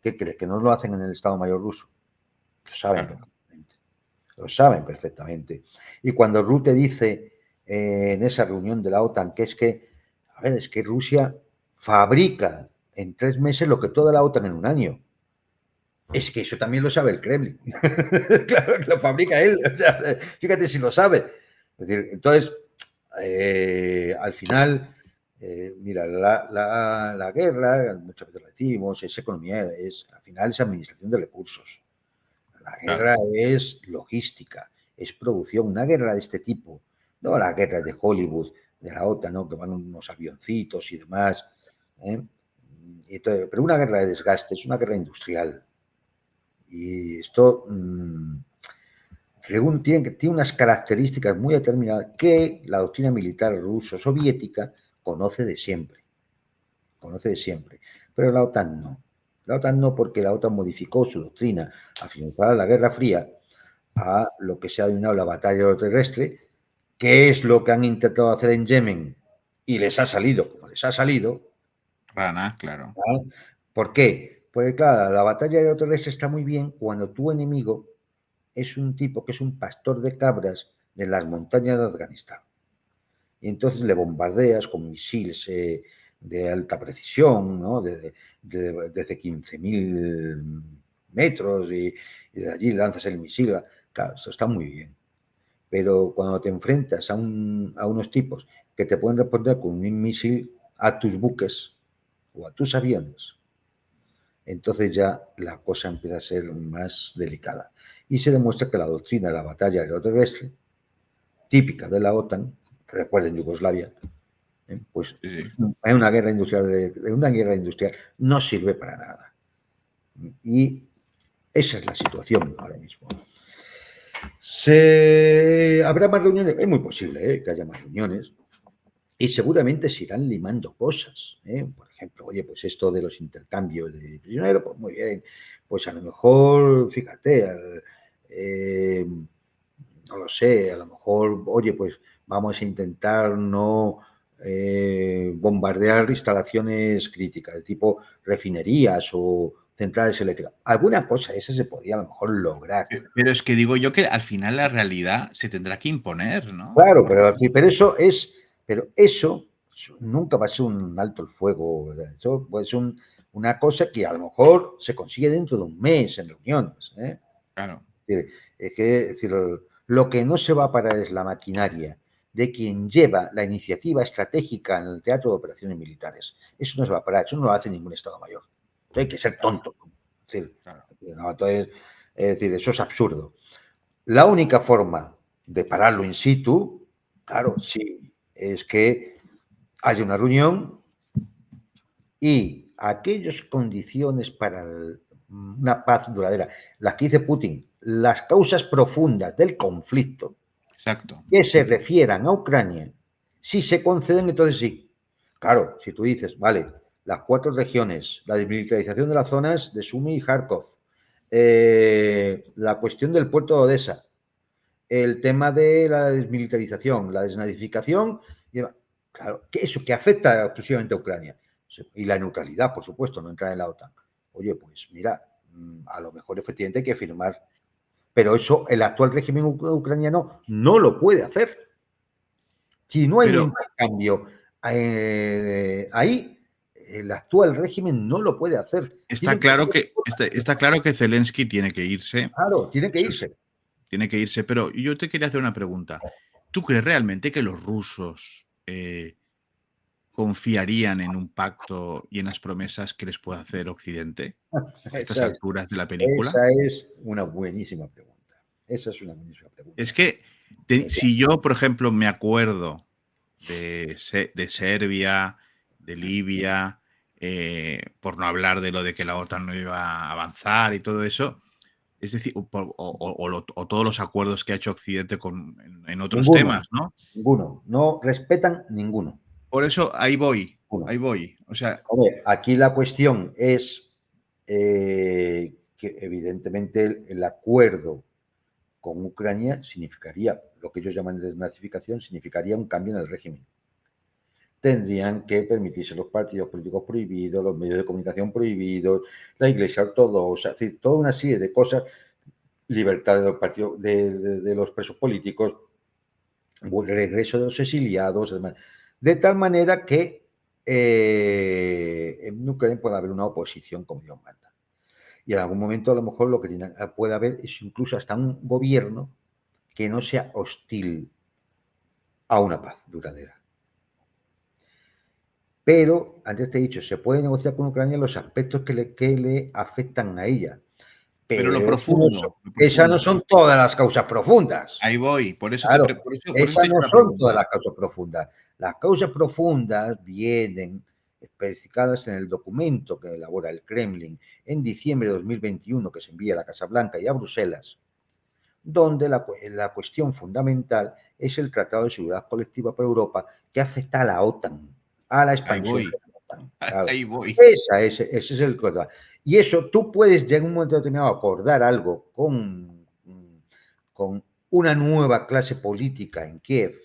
Speaker 2: ¿qué crees? ¿Que no lo hacen en el Estado Mayor ruso? Lo saben
Speaker 1: Claro,
Speaker 2: perfectamente. Lo saben perfectamente. Y cuando Rutte dice en esa reunión de la OTAN que es que Rusia fabrica en 3 meses lo que toda la OTAN en un año. Es que eso también lo sabe el Kremlin. Claro que lo fabrica él. O sea, fíjate si lo sabe. Es decir, entonces, al final, mira, la guerra, muchas veces lo decimos, es economía, al final es administración de recursos. La
Speaker 1: claro,
Speaker 2: guerra es logística, es producción. Una guerra de este tipo, no la guerra de Hollywood, de la OTAN, ¿no? Que van unos avioncitos y demás. ¿eh? Entonces, pero una guerra de desgaste es una guerra industrial. Y esto tiene unas características muy determinadas que la doctrina militar ruso-soviética conoce de siempre. Conoce de siempre. Pero la OTAN no. La OTAN no, porque la OTAN modificó su doctrina al finalizar la Guerra Fría a lo que se ha denominado la batalla terrestre, que es lo que han intentado hacer en Yemen y les ha salido como les ha salido.
Speaker 1: Rana, claro.
Speaker 2: ¿Vale? ¿Por qué? Porque claro, la batalla aeroterrestre está muy bien cuando tu enemigo es un tipo que es un pastor de cabras de las montañas de Afganistán. Y entonces le bombardeas con misiles de alta precisión, ¿no? Desde 15.000 metros y de allí lanzas el misil. Claro, eso está muy bien. Pero cuando te enfrentas a unos tipos que te pueden responder con un misil a tus buques o a tus aviones, entonces ya la cosa empieza a ser más delicada. Y se demuestra que la doctrina de la batalla aeroterrestre, típica de la OTAN, recuerden Yugoslavia, pues
Speaker 1: Sí, sí.
Speaker 2: en una guerra industrial no sirve para nada. Y esa es la situación ahora mismo. ¿Habrá más reuniones? Es muy posible que haya más reuniones. Y seguramente se irán limando cosas. Por ejemplo, oye, pues esto de los intercambios de prisioneros, pues muy bien. Pues a lo mejor, fíjate, no lo sé, a lo mejor, oye, pues vamos a intentar no bombardear instalaciones críticas, de tipo refinerías o centrales eléctricas. Alguna cosa esa se podría a lo mejor lograr.
Speaker 1: Pero es que digo yo que al final la realidad se tendrá que imponer, ¿no?
Speaker 2: Claro,
Speaker 1: Porque
Speaker 2: pero eso nunca va a ser un alto el fuego. ¿Verdad? Eso puede ser una cosa que a lo mejor se consigue dentro de un mes en reuniones.
Speaker 1: claro.
Speaker 2: Es decir, lo que no se va a parar es la maquinaria de quien lleva la iniciativa estratégica en el teatro de operaciones militares. Eso no se va a parar, eso no lo hace ningún Estado Mayor. Hay que ser
Speaker 1: Claro,
Speaker 2: tonto. Es decir,
Speaker 1: claro.
Speaker 2: no, entonces, eso es absurdo. La única forma de pararlo in situ, claro, sí, es que haya una reunión y aquellas condiciones para una paz duradera, las que dice Putin, las causas profundas del conflicto
Speaker 1: Exacto.
Speaker 2: que se refieran a Ucrania, si se conceden, entonces sí. Claro, si tú dices, vale, las 4 regiones, la desmilitarización de las zonas de Sumy y Kharkov, la cuestión del puerto de Odessa, el tema de la desmilitarización, la desnazificación, claro, que eso que afecta exclusivamente a Ucrania y la neutralidad, por supuesto, no entrar en la OTAN. Oye, pues mira, a lo mejor efectivamente hay que firmar, pero eso el actual régimen ucraniano no lo puede hacer. Si no hay un
Speaker 1: Pero
Speaker 2: intercambio ahí, el actual régimen no lo puede hacer.
Speaker 1: está
Speaker 2: Tienen que
Speaker 1: claro
Speaker 2: hacer,
Speaker 1: que está claro que Zelensky tiene que irse.
Speaker 2: claro, tiene que
Speaker 1: Eso
Speaker 2: irse.
Speaker 1: tiene que irse, pero yo te quería hacer una pregunta. ¿Tú crees realmente que los rusos confiarían en un pacto y en las promesas que les puede hacer Occidente a estas
Speaker 2: Esa es,
Speaker 1: alturas de la película?
Speaker 2: esa es una buenísima pregunta. Esa es una buenísima pregunta.
Speaker 1: Es que si yo, por ejemplo, me acuerdo de Serbia, de Libia, por no hablar de lo de que la OTAN no iba a avanzar y todo eso, es decir, o todos los acuerdos que ha hecho Occidente en otros
Speaker 2: Ninguno,
Speaker 1: temas, ¿no?
Speaker 2: ninguno. No respetan ninguno.
Speaker 1: Por eso ahí voy,
Speaker 2: Ninguno.
Speaker 1: ahí voy. O sea,
Speaker 2: Hombre, aquí la cuestión es que evidentemente el acuerdo con Ucrania significaría, lo que ellos llaman desnazificación, significaría un cambio en el régimen. Tendrían que permitirse los partidos políticos prohibidos, los medios de comunicación prohibidos, la iglesia ortodoxa, es decir, toda una serie de cosas, libertad de los partidos, de los presos políticos, regreso de los exiliados, demás. De tal manera que en Ucrania puede haber una oposición como Dios manda. Y en algún momento a lo mejor lo que puede haber es incluso hasta un gobierno que no sea hostil a una paz duradera. Pero, antes te he dicho, se puede negociar con Ucrania los aspectos que le afectan a ella.
Speaker 1: pero lo
Speaker 2: Pero
Speaker 1: profundo, lo
Speaker 2: esas no
Speaker 1: profundo.
Speaker 2: son todas las causas profundas.
Speaker 1: Ahí voy. Por eso
Speaker 2: Claro,
Speaker 1: por eso te
Speaker 2: esas
Speaker 1: he hecho
Speaker 2: no
Speaker 1: la
Speaker 2: son todas
Speaker 1: pregunta.
Speaker 2: las causas profundas. Las causas profundas vienen especificadas en el documento que elabora el Kremlin en diciembre de 2021, que se envía a la Casa Blanca y a Bruselas, donde la cuestión fundamental es el Tratado de Seguridad Colectiva para Europa, que afecta a la OTAN, a la
Speaker 1: Ahí
Speaker 2: expansión
Speaker 1: voy.
Speaker 2: de la OTAN. Claro.
Speaker 1: Ahí voy.
Speaker 2: Ese es el problema. Y eso tú puedes ya en un momento determinado acordar algo con una nueva clase política en Kiev,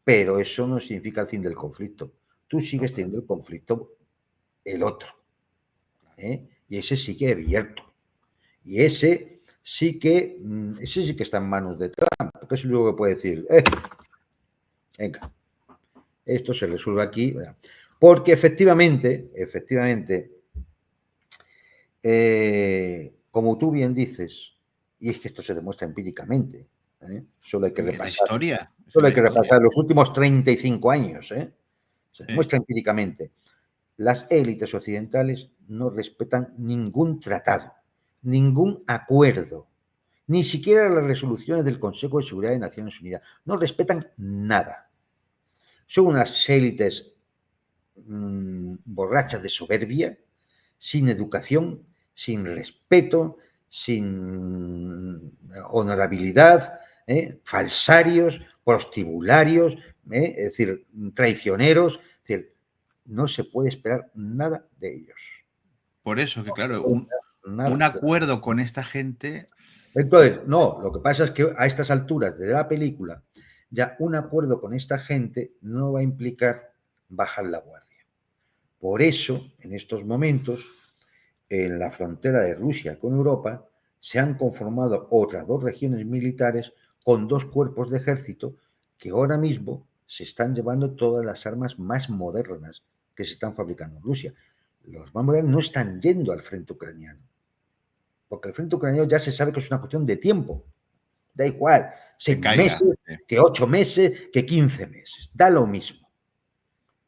Speaker 2: pero eso no significa el fin del conflicto. Tú
Speaker 1: No,
Speaker 2: sigues
Speaker 1: claro.
Speaker 2: teniendo el conflicto, el otro, ¿eh? Y ese sigue abierto. Y ese sí que está en manos de Trump, porque es lo único que puede decir, venga, esto se resuelve aquí, porque efectivamente, como tú bien dices, y es que esto se demuestra empíricamente, solo hay que
Speaker 1: La
Speaker 2: repasar,
Speaker 1: historia. Esa es
Speaker 2: solo
Speaker 1: la
Speaker 2: hay que
Speaker 1: historia.
Speaker 2: repasar los últimos 35 años, se
Speaker 1: Sí.
Speaker 2: demuestra empíricamente. Las élites occidentales no respetan ningún tratado, ningún acuerdo, ni siquiera las resoluciones del Consejo de Seguridad de Naciones Unidas. No respetan nada. Son unas élites borrachas de soberbia, sin educación, sin respeto, sin honorabilidad, falsarios, prostibularios, es decir, traicioneros. Es decir, no se puede esperar nada de ellos.
Speaker 1: Por eso que,
Speaker 2: No se
Speaker 1: claro,
Speaker 2: puede esperar
Speaker 1: un
Speaker 2: nada de ellos.
Speaker 1: acuerdo con esta gente.
Speaker 2: Entonces, no, lo que pasa es que a estas alturas de la película, ya un acuerdo con esta gente no va a implicar bajar la guardia. Por eso, en estos momentos, en la frontera de Rusia con Europa, se han conformado otras dos regiones militares con dos cuerpos de ejército que ahora mismo se están llevando todas las armas más modernas que se están fabricando en Rusia. Los más modernos no están yendo al frente ucraniano, porque el frente ucraniano ya se sabe que es una cuestión de tiempo. Da igual,
Speaker 1: Que
Speaker 2: 6 meses,
Speaker 1: caiga.
Speaker 2: que 8 meses, que 15 meses, da lo mismo.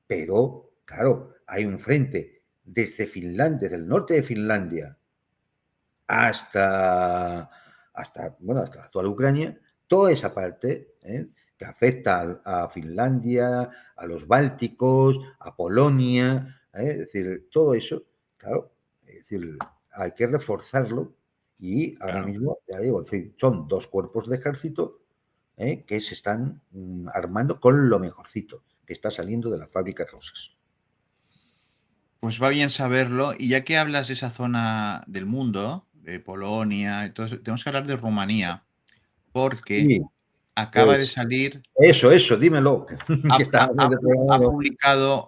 Speaker 2: Pero, claro, hay un frente desde Finlandia, desde el norte de Finlandia, hasta la actual Ucrania, toda esa parte que afecta a Finlandia, a los Bálticos, a Polonia, es decir, todo eso, claro, es decir, hay que reforzarlo y ahora
Speaker 1: Claro.
Speaker 2: mismo, ya digo, en fin, son dos cuerpos de ejército que se están armando con lo mejorcito que está saliendo de las fábricas rusas.
Speaker 1: Pues va bien saberlo. Y ya que hablas de esa zona del mundo, de Polonia, entonces tenemos que hablar de Rumanía, porque
Speaker 2: Sí,
Speaker 1: acaba de
Speaker 2: pues
Speaker 1: salir,
Speaker 2: eso, dímelo, que está muy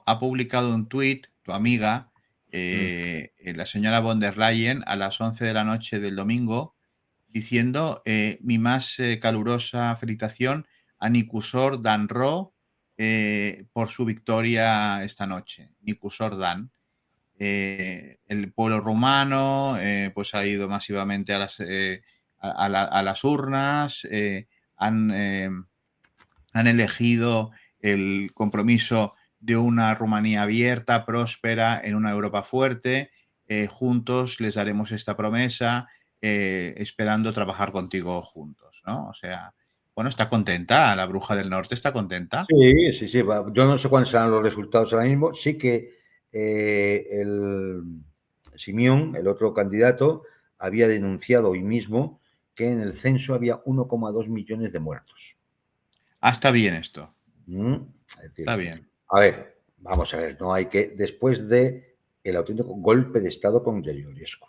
Speaker 1: ha publicado un tuit, tu amiga,
Speaker 2: Mm.
Speaker 1: la señora von der Leyen, a las 11 de la noche del domingo, diciendo mi más calurosa felicitación a Nikusor Danro por su victoria esta noche. Nikusor Dan. El pueblo rumano pues ha ido masivamente a las urnas, han elegido el compromiso de una Rumanía abierta, próspera, en una Europa fuerte. Juntos les daremos esta promesa, esperando trabajar contigo juntos, ¿no? O sea, bueno, está contenta, la bruja del norte está contenta.
Speaker 2: Sí, sí, sí. Yo no sé cuáles serán los resultados ahora mismo. Sí que el Simeón, el otro candidato, había denunciado hoy mismo que en el censo había 1,2 millones de muertos.
Speaker 1: Ah, está bien esto.
Speaker 2: ¿Mm? Es
Speaker 1: Está
Speaker 2: decir,
Speaker 1: bien.
Speaker 2: a ver, vamos a ver, no hay que, después de el auténtico golpe de Estado con Georgescu,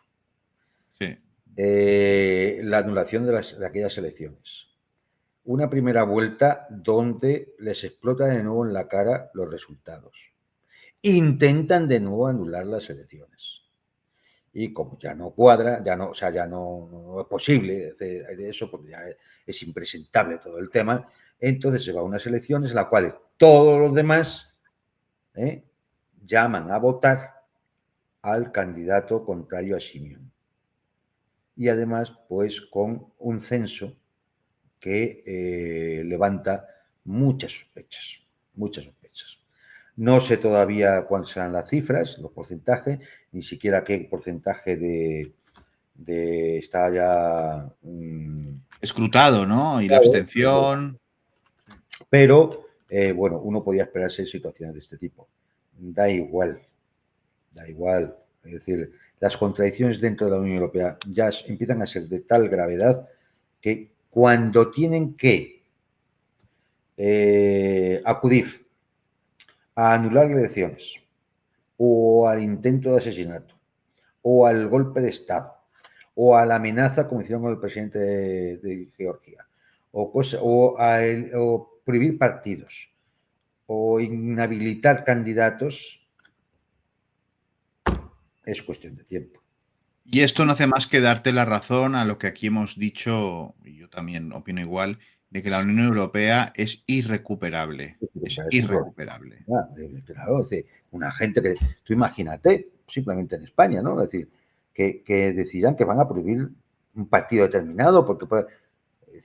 Speaker 1: Sí.
Speaker 2: la anulación de aquellas elecciones, una primera vuelta donde les explota de nuevo en la cara los resultados. Intentan de nuevo anular las elecciones. Y como ya no cuadra, ya no, o sea, ya no es posible eso, porque ya es impresentable todo el tema, entonces se va a unas elecciones en las cuales todos los demás llaman a votar al candidato contrario a Simeón. Y además, pues con un censo que levanta muchas sospechas, muchas sospechas. No sé todavía cuáles serán las cifras, los porcentajes, ni siquiera qué porcentaje está ya
Speaker 1: Escrutado, ¿no? Y la
Speaker 2: claro,
Speaker 1: abstención.
Speaker 2: pero bueno, uno podía esperarse situaciones de este tipo. Da igual, da igual. Es decir, las contradicciones dentro de la Unión Europea ya empiezan a ser de tal gravedad que cuando tienen que acudir a anular elecciones o al intento de asesinato o al golpe de Estado o a la amenaza como hicieron con el presidente de Georgia o prohibir partidos o inhabilitar candidatos, es cuestión de tiempo.
Speaker 1: Y esto no hace más que darte la razón a lo que aquí hemos dicho, y yo también opino igual, de que la Unión Europea es irrecuperable. Es
Speaker 2: Es un problema.
Speaker 1: irrecuperable.
Speaker 2: Claro, es decir, una gente que, tú imagínate, simplemente en España, ¿no? Es decir, que decidan que van a prohibir un partido determinado porque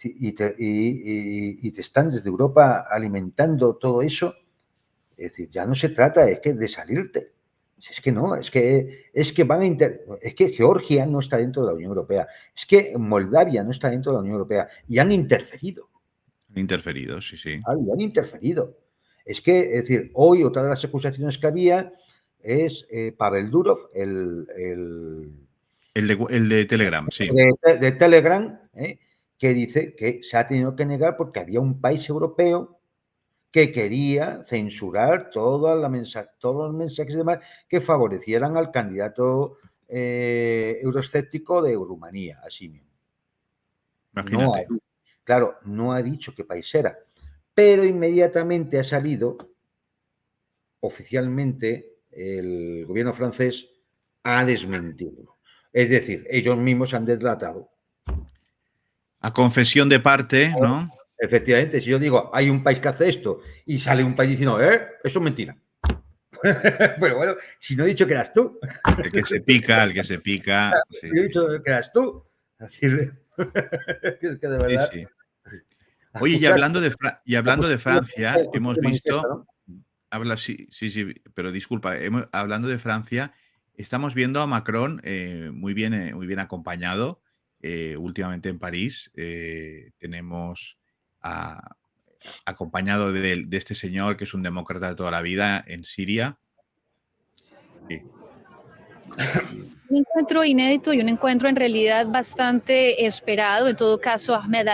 Speaker 2: te están desde Europa alimentando todo eso. Es decir, ya no se trata es que de salirte. Es que no, es que van a es que Georgia no está dentro de la Unión Europea, es que Moldavia no está dentro de la Unión Europea y han interferido.
Speaker 1: Interferido, sí, sí.
Speaker 2: Y han interferido. Es que, es decir, hoy otra de las acusaciones que había es Pavel Durov,
Speaker 1: El de Telegram, sí.
Speaker 2: de Telegram, que dice que se ha tenido que negar porque había un país europeo que quería censurar todos los mensajes y demás que favorecieran al candidato euroescéptico de Rumanía, así mismo. No
Speaker 1: Imagínate.
Speaker 2: claro, no ha dicho qué país era, pero inmediatamente ha salido oficialmente el gobierno francés a desmentirlo. Es decir, ellos mismos han deslatado.
Speaker 1: A confesión de parte, ¿no?
Speaker 2: Efectivamente, si yo digo, hay un país que hace esto y sale un país diciendo, eso es mentira. Pero bueno, si no he dicho que eras tú.
Speaker 1: El que se pica, el que se pica. Sí,
Speaker 2: Si he
Speaker 1: sí.
Speaker 2: dicho que eras tú. Es decir, es que de
Speaker 1: Sí,
Speaker 2: verdad,
Speaker 1: sí. Oye,
Speaker 2: acusar,
Speaker 1: y hablando de Francia, hemos
Speaker 2: justicia manifiesta,
Speaker 1: visto,
Speaker 2: ¿no?
Speaker 1: sí, sí, sí, pero disculpa, hablando de Francia, estamos viendo a Macron muy bien acompañado. Últimamente en París tenemos acompañado de este señor que es un demócrata de toda la vida en Siria. Sí.
Speaker 3: Un encuentro inédito y un encuentro en realidad bastante esperado. En todo caso, Ahmed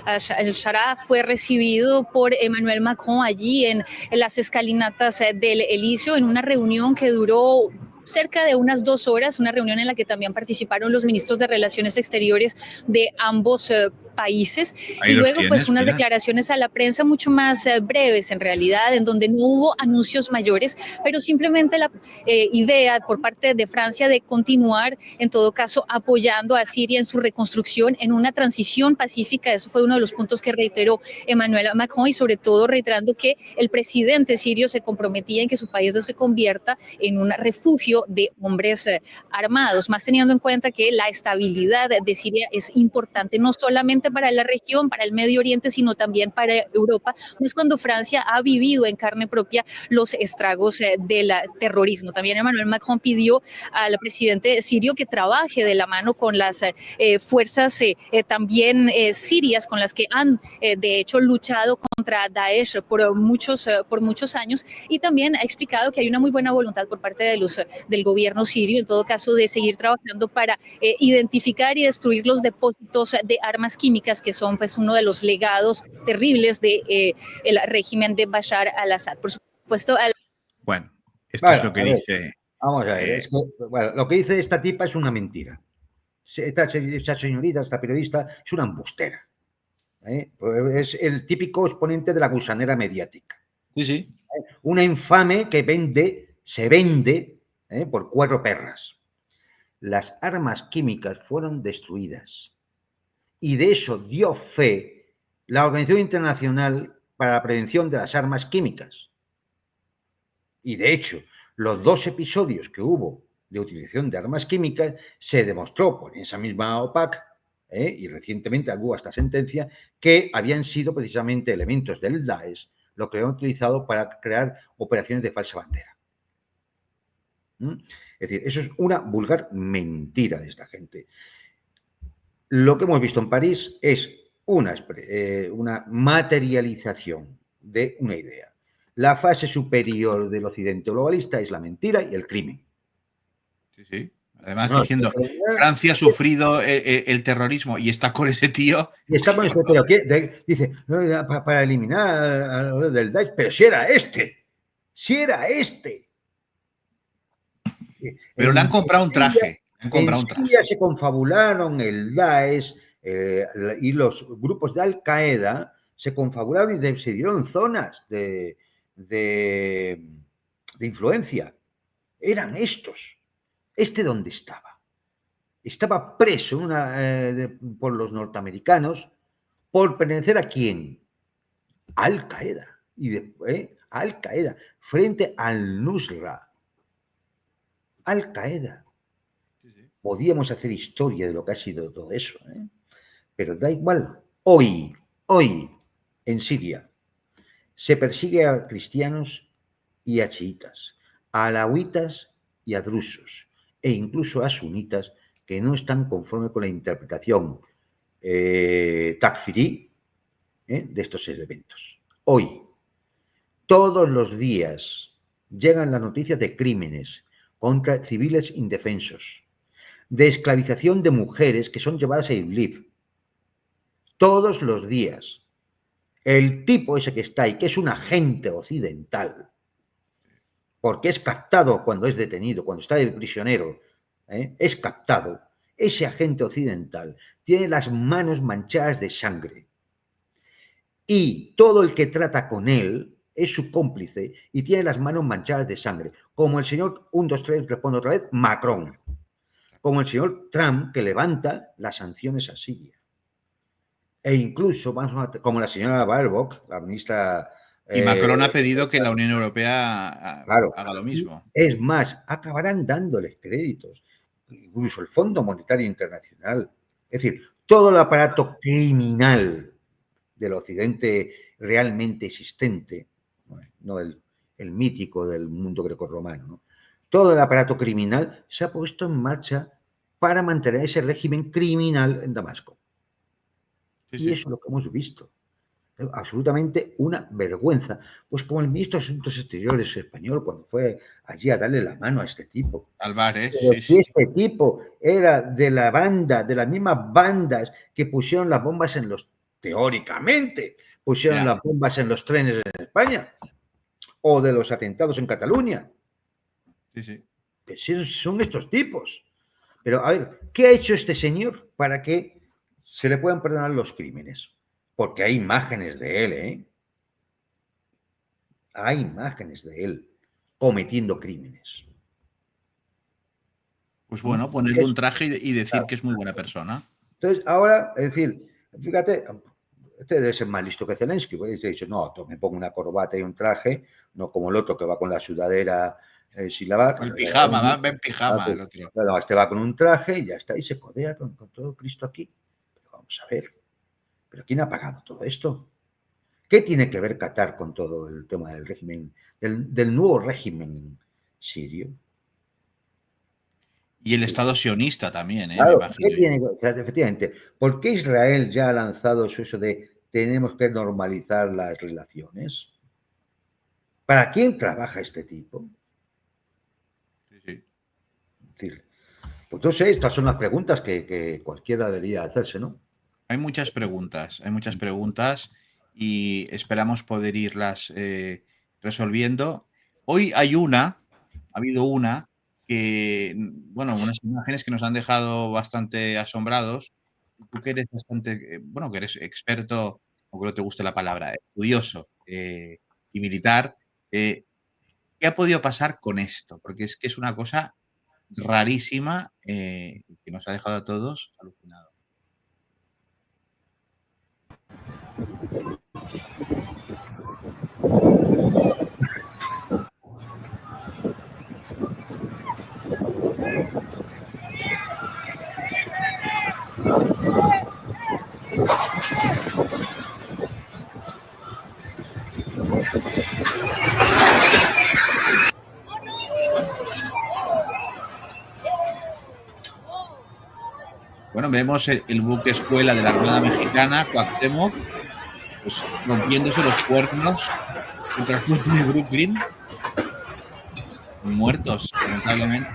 Speaker 3: al-Shara fue recibido por Emmanuel Macron allí en las escalinatas del Elíseo en una reunión que duró cerca de unas 2 horas, una reunión en la que también participaron los ministros de Relaciones Exteriores de ambos países
Speaker 1: Ahí
Speaker 3: y
Speaker 1: los
Speaker 3: luego pues
Speaker 1: tienes,
Speaker 3: unas
Speaker 1: mira.
Speaker 3: declaraciones a la prensa mucho más breves en realidad, en donde no hubo anuncios mayores, pero simplemente la idea por parte de Francia de continuar en todo caso apoyando a Siria en su reconstrucción, en una transición pacífica. Eso fue uno de los puntos que reiteró Emmanuel Macron y sobre todo reiterando que el presidente sirio se comprometía en que su país no se convierta en un refugio de hombres armados, más teniendo en cuenta que la estabilidad de Siria es importante no solamente solamente para la región, para el Medio Oriente, sino también para Europa, es cuando Francia ha vivido en carne propia los estragos del terrorismo. También Emmanuel Macron pidió al presidente sirio que trabaje de la mano con las fuerzas también sirias con las que han de hecho luchado contra Daesh por muchos años, y también ha explicado que hay una muy buena voluntad por parte del gobierno sirio, en todo caso, de seguir trabajando para identificar y destruir los depósitos de armas químicas, que son pues uno de los legados terribles del régimen de Bashar al-Assad. Por supuesto,
Speaker 1: bueno, esto es lo que dice.
Speaker 2: Vamos a ver, es que, bueno, lo que dice esta tipa es una mentira. Esta señorita, esta periodista, es una embustera. Es el típico exponente de la gusanera mediática.
Speaker 1: Sí, sí.
Speaker 2: Una infame que se vende por 4 perras. Las armas químicas fueron destruidas. Y de eso dio fe la Organización Internacional para la Prevención de las Armas Químicas. Y de hecho, los 2 episodios que hubo de utilización de armas químicas se demostró por esa misma OPAC, y recientemente hubo esta sentencia, que habían sido precisamente elementos del Daesh lo que habían utilizado para crear operaciones de falsa bandera. Es decir, eso es una vulgar mentira de esta gente. Lo que hemos visto en París es una materialización de una idea. La fase superior del occidente globalista es la mentira y el crimen.
Speaker 1: Sí, sí. Además, diciendo, Francia ha sufrido el terrorismo y está con ese tío.
Speaker 2: Y está con este, pero dice, para eliminar a del Daesh, pero si era este.
Speaker 1: Pero le han comprado un traje.
Speaker 2: En Siria se confabularon el Daesh y los grupos de Al-Qaeda se confabularon y se dieron zonas de influencia. Eran estos. ¿Dónde estaba? Estaba preso por los norteamericanos por pertenecer ¿a quién? Al-Qaeda. Y después, Al-Qaeda, frente al Nusra. Al-Qaeda. Podíamos hacer historia de lo que ha sido todo eso, pero da igual. Hoy, en Siria, se persigue a cristianos y a chiitas, a alawitas y a drusos, e incluso a sunitas que no están conformes con la interpretación takfirí de estos elementos. Hoy, todos los días, llegan las noticias de crímenes contra civiles indefensos, de esclavización de mujeres que son llevadas a Idlib. Todos los días. El tipo ese que está ahí, que es un agente occidental, porque es captado cuando es detenido, cuando está de prisionero, es captado. Ese agente occidental tiene las manos manchadas de sangre. Y todo el que trata con él es su cómplice y tiene las manos manchadas de sangre. Como el señor, 1, 2, 3, respondo otra vez, Macron. Como el señor Trump, que levanta las sanciones a Siria. E incluso, como la señora Baerbock, la ministra...
Speaker 1: Y Macron ha pedido que la Unión Europea haga lo mismo.
Speaker 2: Es más, acabarán dándoles créditos. Incluso el Fondo Monetario Internacional. Es decir, todo el aparato criminal del occidente realmente existente, no el mítico del mundo grecorromano, ¿no? Todo el aparato criminal se ha puesto en marcha para mantener ese régimen criminal en Damasco. Sí. Y eso es lo que hemos visto. Absolutamente una vergüenza. Pues como el ministro de Asuntos Exteriores español, cuando fue allí a darle la mano a este tipo.
Speaker 1: Álvarez.
Speaker 2: Pero si este tipo era de la banda, de las mismas bandas que pusieron las bombas teóricamente, pusieron las bombas en los trenes en España, o de los atentados en Cataluña.
Speaker 1: Sí.
Speaker 2: Pues son estos tipos. Pero, a ver, ¿qué ha hecho este señor para que se le puedan perdonar los crímenes? Porque hay imágenes de él, Hay imágenes de él cometiendo crímenes.
Speaker 1: Pues bueno, ponerle un traje y decir que es muy buena persona.
Speaker 2: Entonces, ahora, es decir, fíjate, este debe ser más listo que Zelensky. Porque dice, no, me pongo una corbata y un traje, no como el otro que va con la sudadera sin lavar.
Speaker 1: El pijama, va en pijama el otro.
Speaker 2: No, este va con un traje y ya está, y se codea con todo Cristo aquí. Pero vamos a ver. ¿Pero quién ha pagado todo esto? ¿Qué tiene que ver Qatar con todo el tema del régimen, del nuevo régimen sirio?
Speaker 1: Y el Estado sionista también, me
Speaker 2: Claro, ¿qué
Speaker 1: imagino yo.
Speaker 2: tiene que, o sea, efectivamente, ¿por qué Israel ya ha lanzado eso de tenemos que normalizar las relaciones? ¿Para quién trabaja este tipo?
Speaker 1: Sí, sí.
Speaker 2: Es decir, pues no sé, estas son las preguntas que cualquiera debería hacerse, ¿no?
Speaker 1: Hay muchas preguntas y esperamos poder irlas resolviendo. Hoy ha habido una que, bueno, unas imágenes que nos han dejado bastante asombrados. Tú que eres bastante, bueno, que eres experto, aunque no te guste la palabra, estudioso y militar, ¿qué ha podido pasar con esto? Porque es que es una cosa rarísima que nos ha dejado a todos alucinados. Bueno, vemos el buque escuela de la Armada Mexicana, Cuauhtémoc, pues rompiéndose los cuernos contra el puente de Brooklyn, muertos, lamentablemente.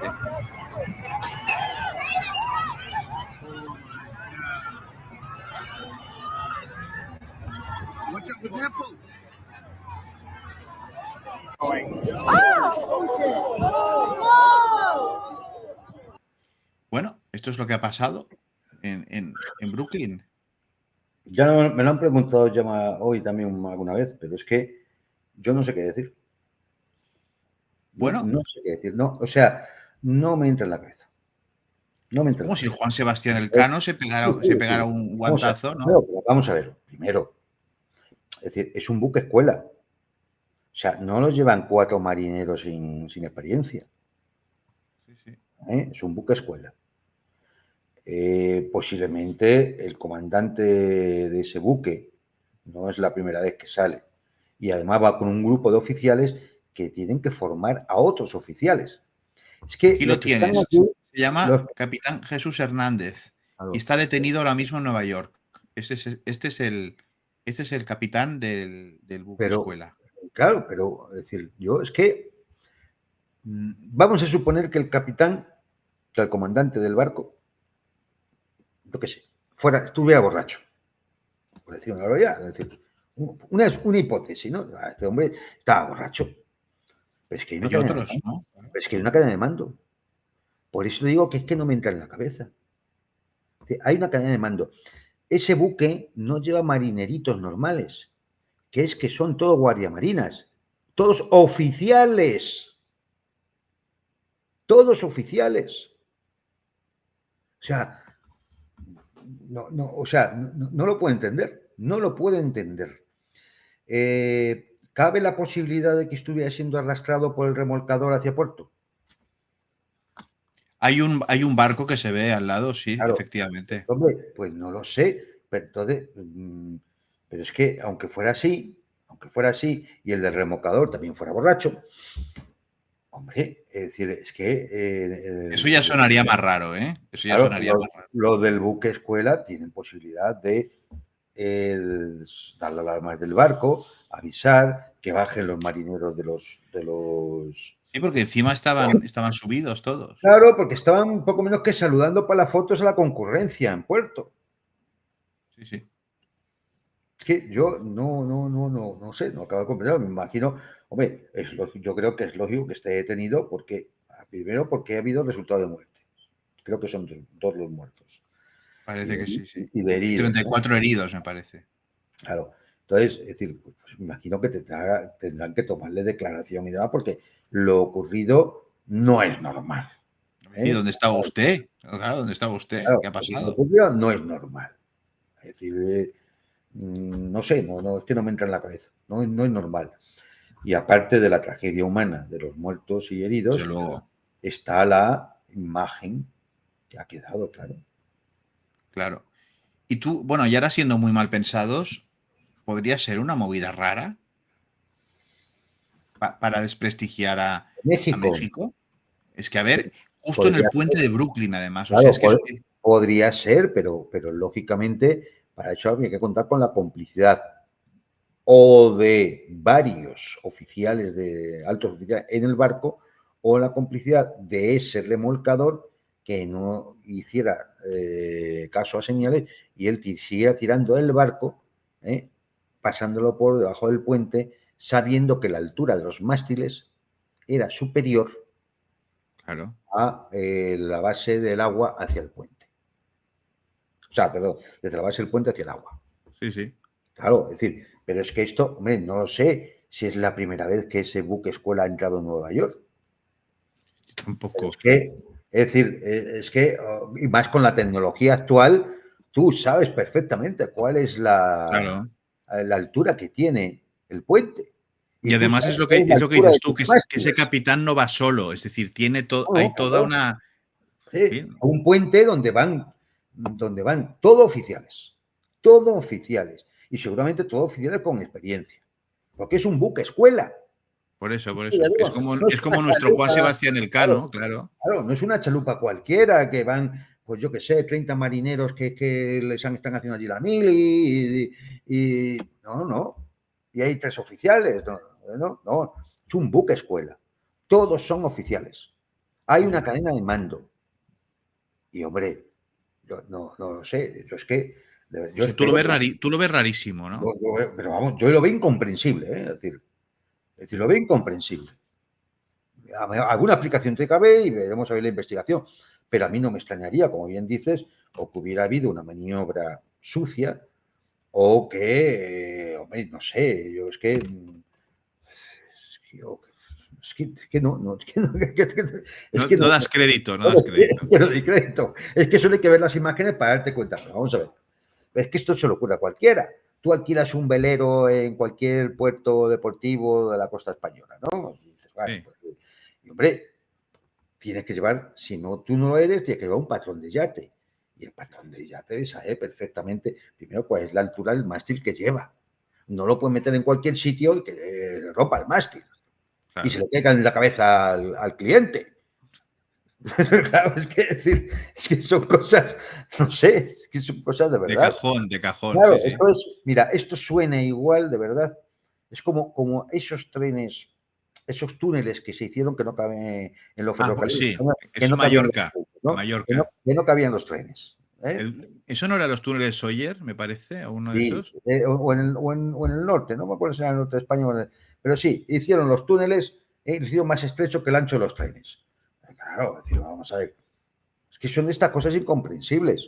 Speaker 1: Bueno, esto es lo que ha pasado en Brooklyn.
Speaker 2: Ya me lo han preguntado ya hoy también alguna vez, pero es que yo no sé qué decir. Yo
Speaker 1: Bueno,
Speaker 2: no sé qué decir, no, o sea, no me entra en la cabeza. No me
Speaker 1: es
Speaker 2: entra en
Speaker 1: como
Speaker 2: la
Speaker 1: si el
Speaker 2: cabeza.
Speaker 1: Juan Sebastián
Speaker 2: Eh,
Speaker 1: Elcano se
Speaker 2: Sí,
Speaker 1: pegara,
Speaker 2: sí,
Speaker 1: se
Speaker 2: sí.
Speaker 1: pegara un
Speaker 2: Vamos a ver,
Speaker 1: guantazo, ¿no?
Speaker 2: vamos a ver. Primero, es decir, es un buque escuela. O sea, no los llevan 4 marineros sin experiencia.
Speaker 1: Sí, sí.
Speaker 2: Es un buque escuela. Posiblemente el comandante de ese buque no es la primera vez que sale. Y además va con un grupo de oficiales que tienen que formar a otros oficiales. Es que
Speaker 1: Aquí
Speaker 2: los
Speaker 1: lo
Speaker 2: que están
Speaker 1: tienes.
Speaker 2: aquí,
Speaker 1: Se llama
Speaker 2: los,
Speaker 1: Capitán Jesús Hernández y
Speaker 2: claro,
Speaker 1: está detenido ahora mismo en Nueva York. Este es el capitán del buque
Speaker 2: pero,
Speaker 1: escuela.
Speaker 2: claro, pero es decir, yo es que vamos a suponer que el capitán, que el comandante del barco, yo qué sé, estuviera borracho, por decir una barbaridad, es decir, una hipótesis, ¿no? Este hombre estaba borracho, pero es que hay una
Speaker 1: Hay
Speaker 2: cadena de
Speaker 1: otros,
Speaker 2: mando,
Speaker 1: ¿no?
Speaker 2: pero es que hay una cadena de mando. Por eso digo que es que no me entra en la cabeza. Hay una cadena de mando. Ese buque no lleva marineritos normales, que es que son todos guardiamarinas, todos oficiales, todos oficiales. O sea, o sea, no lo puedo entender, no lo puedo entender. ¿Cabe la posibilidad de que estuviera siendo arrastrado por el remolcador hacia puerto?
Speaker 1: Hay un barco que se ve al lado, sí,
Speaker 2: Claro, pues,
Speaker 1: efectivamente.
Speaker 2: hombre, pues no lo sé, pero entonces, pero es que aunque fuera así, y el del remolcador también fuera borracho, hombre, es decir, es que
Speaker 1: Eso ya sonaría más raro, ¿eh? Eso ya
Speaker 2: claro,
Speaker 1: sonaría más raro.
Speaker 2: los del buque escuela tienen posibilidad de eh, dar las alarmas del barco, avisar, que bajen los marineros de los.
Speaker 1: Sí, porque encima estaban subidos todos.
Speaker 2: Claro, porque estaban un poco menos que saludando para las fotos a la concurrencia en puerto.
Speaker 1: Sí, sí.
Speaker 2: Es que yo no sé, no acabo de comprender. Me imagino, hombre, yo creo que es lógico que esté detenido porque, primero, porque ha habido resultado de muerte. Creo que son dos los muertos. Y
Speaker 1: Parece
Speaker 2: de,
Speaker 1: que sí, sí.
Speaker 2: y de
Speaker 1: Y
Speaker 2: heridos, ¿no?
Speaker 1: 34 heridos, me parece.
Speaker 2: Claro. Entonces, es decir, pues, me imagino que tendrán que tomarle declaración y demás, porque lo ocurrido no es normal.
Speaker 1: ¿Y
Speaker 2: ¿Eh?
Speaker 1: dónde estaba usted? Claro, ¿dónde estaba usted?
Speaker 2: Claro,
Speaker 1: ¿Qué ha
Speaker 2: lo que ha
Speaker 1: pasado?
Speaker 2: ocurrido no es normal. Es decir, no sé, es que no me entra en la cabeza. No es normal. Y aparte de la tragedia humana de los muertos y
Speaker 1: Desde
Speaker 2: heridos,
Speaker 1: luego,
Speaker 2: está la imagen que ha quedado, claro.
Speaker 1: claro. Y tú, bueno, y ahora siendo muy mal pensados, ¿podría ser una movida rara para desprestigiar a
Speaker 2: México,
Speaker 1: México? Es que, a ver, justo en el
Speaker 2: podría
Speaker 1: puente
Speaker 2: ser,
Speaker 1: de Brooklyn, además, o sea, es
Speaker 2: claro,
Speaker 1: que
Speaker 2: podría ser, pero lógicamente para eso habría que contar con la complicidad o de varios oficiales, de altos oficiales en el barco, o la complicidad de ese remolcador que no hiciera caso a señales y él siguiera tirando el barco, pasándolo por debajo del puente, sabiendo que la altura de los mástiles era superior
Speaker 1: claro,
Speaker 2: a la base del agua hacia el puente. O sea, perdón, desde la base del puente hacia el agua.
Speaker 1: sí, sí.
Speaker 2: Claro, es decir, pero es que esto, hombre, no lo sé si es la primera vez que ese buque escuela ha entrado en Nueva York. Pero
Speaker 1: Tampoco.
Speaker 2: es decir, y más con la tecnología actual, tú sabes perfectamente cuál es
Speaker 1: Claro.
Speaker 2: la altura que tiene el puente. Y
Speaker 1: Y
Speaker 2: tú
Speaker 1: además
Speaker 2: sabes
Speaker 1: es lo
Speaker 2: cuál
Speaker 1: que,
Speaker 2: es la
Speaker 1: es lo que
Speaker 2: altura de
Speaker 1: dices tú,
Speaker 2: tus
Speaker 1: que ese
Speaker 2: mástiles.
Speaker 1: capitán no va solo, es decir,
Speaker 2: No, no,
Speaker 1: hay toda
Speaker 2: claro.
Speaker 1: una.
Speaker 2: Sí,
Speaker 1: Bien,
Speaker 2: un puente donde van todo oficiales, y seguramente todos oficiales con experiencia, porque es un buque escuela.
Speaker 1: por eso, por eso.
Speaker 2: Ya
Speaker 1: Es
Speaker 2: digo,
Speaker 1: como,
Speaker 2: no es
Speaker 1: es
Speaker 2: una
Speaker 1: como nuestro Juan
Speaker 2: chalupa,
Speaker 1: Sebastián
Speaker 2: claro,
Speaker 1: Elcano, claro.
Speaker 2: claro, no es una chalupa cualquiera que van, pues yo qué sé, 30 marineros que están haciendo allí la mili no, no. Y hay 3 oficiales, no, no, no. Es un buque escuela. Todos son oficiales. Hay
Speaker 1: Sí,
Speaker 2: una
Speaker 1: sí.
Speaker 2: cadena de mando. Y hombre, yo no lo sé. Yo es que,
Speaker 1: O
Speaker 2: yo
Speaker 1: sea,
Speaker 2: espero,
Speaker 1: tú lo ves rarísimo, ¿no?
Speaker 2: pero vamos, yo lo veo incomprensible, ¿eh? Es decir, lo veo incomprensible. Alguna aplicación te cabe y veremos a ver la investigación. Pero a mí no me extrañaría, como bien dices, o que hubiera habido una maniobra sucia o que, hombre, no sé, yo es que, es
Speaker 1: No,
Speaker 2: que
Speaker 1: no
Speaker 2: no,
Speaker 1: das crédito, no
Speaker 2: no
Speaker 1: das crédito.
Speaker 2: te lo doy crédito. Es que solo hay que ver las imágenes para darte cuenta. Pero vamos a ver. Es que esto se lo ocurre a cualquiera. Tú alquilas un velero en cualquier puerto deportivo de la costa española, ¿no? Y dices, bueno,
Speaker 1: Sí.
Speaker 2: pues, y hombre, tienes que llevar, si no tú no lo eres, tienes que llevar un patrón de yate. Y el patrón de yate sabe perfectamente, primero, cuál es la altura del mástil que lleva. No lo puedes meter en cualquier sitio y que rompa el mástil y se
Speaker 1: Claro.
Speaker 2: le caiga en la cabeza al cliente. Claro, es que son cosas, no sé, es que son cosas de verdad.
Speaker 1: De cajón,
Speaker 2: Claro,
Speaker 1: sí, sí.
Speaker 2: mira, esto suena igual, de verdad. Es como esos trenes, esos túneles que se hicieron que no caben en los
Speaker 1: Ah, pues
Speaker 2: ferrocarriles,
Speaker 1: sí,
Speaker 2: que
Speaker 1: eso en
Speaker 2: no cabían los
Speaker 1: Mallorca,
Speaker 2: trenes,
Speaker 1: en
Speaker 2: ¿no?
Speaker 1: Mallorca.
Speaker 2: Que no cabían los trenes. ¿Eh?
Speaker 1: ¿Eso no era los túneles Sawyer, me parece, o uno de
Speaker 2: Sí,
Speaker 1: esos?
Speaker 2: o en el norte, no me acuerdo si era en el norte de España, pero sí, hicieron los túneles, lo hicieron más estrecho que el ancho de los trenes. Claro, es decir, vamos a ver, es que son estas cosas incomprensibles.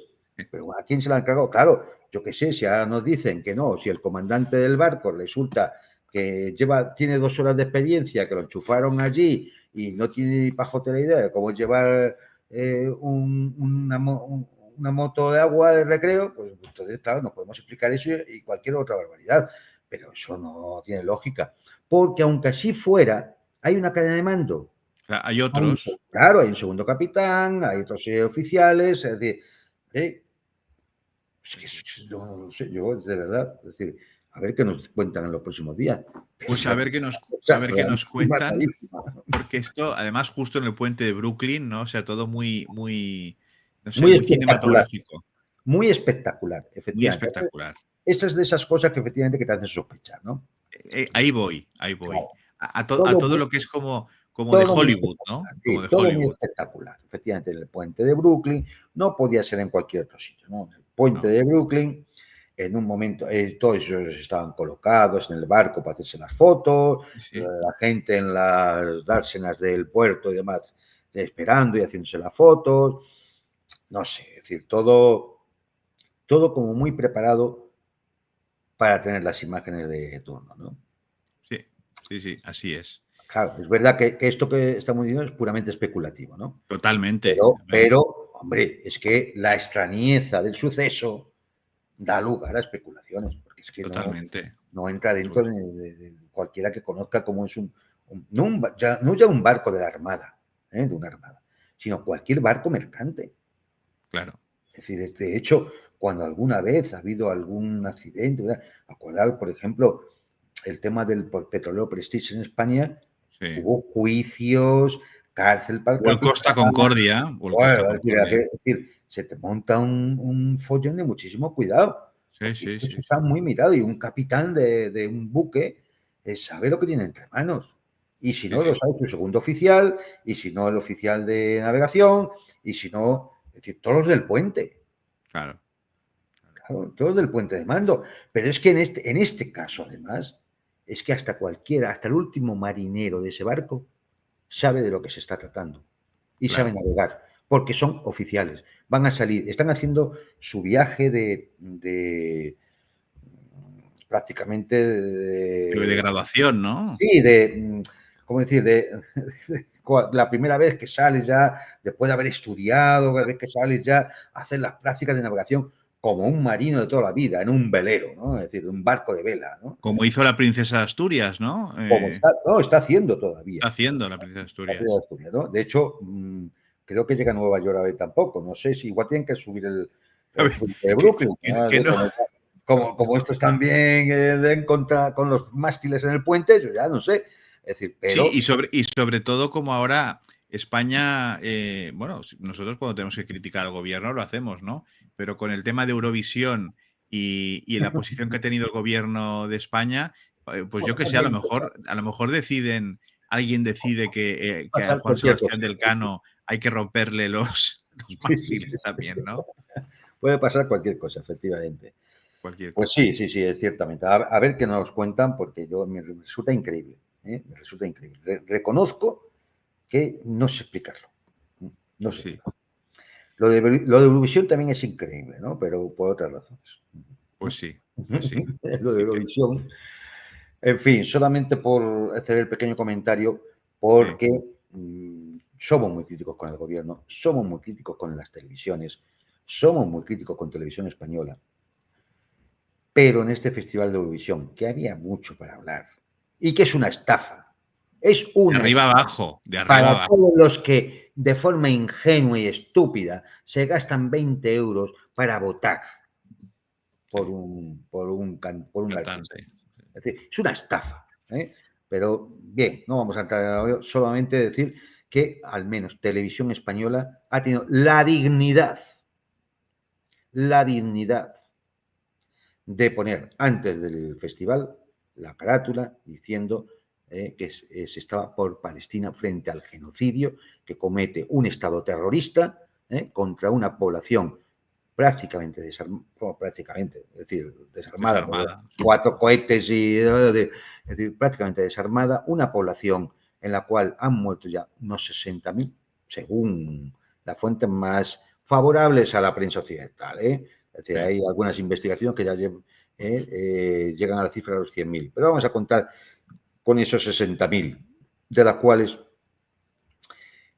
Speaker 2: Pero ¿a quién se la han cargado? Claro, yo qué sé, si ahora nos dicen que no, si el comandante del barco resulta que tiene 2 horas de experiencia, que lo enchufaron allí y no tiene ni pajotera idea de cómo llevar una moto de agua de recreo, pues entonces, claro, no podemos explicar eso y cualquier otra barbaridad. Pero eso no tiene lógica. Porque aunque así fuera, hay una cadena de mando.
Speaker 1: Hay otros.
Speaker 2: Claro, hay un segundo capitán, hay otros oficiales, es decir, ¿eh? Yo no sé, yo de verdad, es decir, a ver qué nos cuentan en los próximos días. Pero
Speaker 1: Pues
Speaker 2: ya
Speaker 1: a
Speaker 2: cosa
Speaker 1: ver qué nos cuentan,
Speaker 2: rarísima.
Speaker 1: porque esto, además, justo en el puente de Brooklyn, ¿no? O sea, todo muy, muy, no sé,
Speaker 2: Muy
Speaker 1: muy
Speaker 2: espectacular,
Speaker 1: cinematográfico,
Speaker 2: muy espectacular,
Speaker 1: muy
Speaker 2: efectivamente.
Speaker 1: espectacular.
Speaker 2: Esa es de esas cosas que efectivamente que te hacen sospechar, ¿no?
Speaker 1: Ahí voy, ahí voy.
Speaker 2: Claro,
Speaker 1: A
Speaker 2: todo
Speaker 1: todo
Speaker 2: muy,
Speaker 1: lo que es como de
Speaker 2: todo muy
Speaker 1: Hollywood, ¿no?
Speaker 2: espectacular,
Speaker 1: Como
Speaker 2: sí,
Speaker 1: de
Speaker 2: todo muy
Speaker 1: Hollywood.
Speaker 2: espectacular. Efectivamente, en el puente de Brooklyn no podía ser en cualquier otro sitio, ¿no? En el puente
Speaker 1: No,
Speaker 2: de Brooklyn, en un momento, todos ellos estaban colocados en el barco para hacerse las fotos,
Speaker 1: sí, sí.
Speaker 2: la gente en las dársenas del puerto y demás, esperando y haciéndose las fotos, no sé, es decir, todo como muy preparado para tener las imágenes de turno, ¿no?
Speaker 1: Sí, sí, sí, así es.
Speaker 2: Claro, es verdad que esto que estamos diciendo es puramente especulativo, ¿no?
Speaker 1: Totalmente.
Speaker 2: Pero, hombre, es que la extrañeza del suceso da lugar a especulaciones, porque es que
Speaker 1: Totalmente.
Speaker 2: no entra dentro de cualquiera que conozca cómo es no ya un barco de la Armada, de una Armada, sino cualquier barco mercante.
Speaker 1: Claro.
Speaker 2: Es decir, de hecho, cuando alguna vez ha habido algún accidente, ¿verdad? Acordar, por ejemplo, el tema del petrolero Prestige en España,
Speaker 1: Sí.
Speaker 2: hubo juicios, cárcel para el
Speaker 1: O el Costa Concordia. O el Costa
Speaker 2: Bueno,
Speaker 1: Concordia.
Speaker 2: es decir, se te monta un follón de muchísimo cuidado.
Speaker 1: Sí, sí,
Speaker 2: Eso
Speaker 1: sí.
Speaker 2: está muy mirado y un capitán de un buque sabe lo que tiene entre manos. Y si no,
Speaker 1: Sí,
Speaker 2: lo
Speaker 1: sí.
Speaker 2: sabe su segundo oficial, y si no, el oficial de navegación, y si no, es decir, todos los del puente.
Speaker 1: Claro.
Speaker 2: Claro, todos del puente de mando. Pero es que en este caso, además, es que hasta cualquiera, hasta el último marinero de ese barco, sabe de lo que se está tratando y sabe
Speaker 1: Claro.
Speaker 2: navegar, porque son oficiales. Van a salir, están haciendo su viaje prácticamente
Speaker 1: De graduación, ¿no?
Speaker 2: sí, ¿cómo decir? La primera vez que sales ya, después de haber estudiado, cada vez que sales ya, a hacer las prácticas de navegación como un marino de toda la vida, en un velero, ¿no? Es decir, un barco de vela, ¿no?
Speaker 1: Como hizo la princesa de Asturias, ¿no?
Speaker 2: Como está, no, está haciendo todavía.
Speaker 1: Está haciendo la princesa de Asturias.
Speaker 2: ¿No? De hecho, creo que llega a Nueva York a ver tampoco. No sé si igual tienen que subir
Speaker 1: A
Speaker 2: el
Speaker 1: ver,
Speaker 2: puente de Brooklyn. ¿No?
Speaker 1: que no.
Speaker 2: Como estos también den contra con los mástiles en el puente, yo ya no sé. Es decir, pero.
Speaker 1: Sí, y sobre todo como ahora España, bueno, nosotros cuando tenemos que criticar al gobierno lo hacemos, ¿no? Pero con el tema de Eurovisión y la posición que ha tenido el gobierno de España, pues yo
Speaker 2: Bueno,
Speaker 1: que sé, a lo mejor alguien decide que a
Speaker 2: pasar
Speaker 1: Juan
Speaker 2: cualquier cosa.
Speaker 1: Sebastián del Cano hay que romperle los mástiles también, ¿no?
Speaker 2: Puede pasar cualquier cosa, efectivamente.
Speaker 1: Cualquier
Speaker 2: Pues
Speaker 1: cosa.
Speaker 2: sí, es ciertamente. A ver qué nos cuentan, porque me resulta increíble. Me resulta increíble. Reconozco que no sé explicarlo. No
Speaker 1: Pues
Speaker 2: sé
Speaker 1: sí,
Speaker 2: explicarlo. Lo de Eurovisión también es increíble, ¿no? Pero por otras razones.
Speaker 1: pues sí, pues sí.
Speaker 2: Lo de
Speaker 1: Sí,
Speaker 2: Eurovisión. En fin, solamente por hacer el pequeño comentario,
Speaker 1: sí.
Speaker 2: porque somos muy críticos con el gobierno, somos muy críticos con las televisiones, somos muy críticos con Televisión Española, pero en este Festival de Eurovisión, que había mucho para hablar, y que es una estafa, es
Speaker 1: De
Speaker 2: una
Speaker 1: arriba
Speaker 2: estafa
Speaker 1: abajo, de arriba
Speaker 2: para
Speaker 1: abajo.
Speaker 2: todos los que de forma ingenua y estúpida se gastan 20 euros para votar por
Speaker 1: Sí,
Speaker 2: un artista.
Speaker 1: cantante.
Speaker 2: Es decir, es una estafa. Pero bien, no vamos a entrar solamente a decir que al menos Televisión Española ha tenido la dignidad de poner antes del festival la carátula diciendo que se estaba por Palestina frente al genocidio que comete un Estado terrorista contra una población prácticamente es decir, desarmada,
Speaker 1: Desarmada.
Speaker 2: 4 cohetes es decir, prácticamente desarmada, una población en la cual han muerto ya unos 60.000, según las fuentes más favorables a la prensa occidental. Es decir,
Speaker 1: Sí.
Speaker 2: hay algunas investigaciones que ya llegan a la cifra de los 100.000, pero vamos a contar con esos 60.000, de las cuales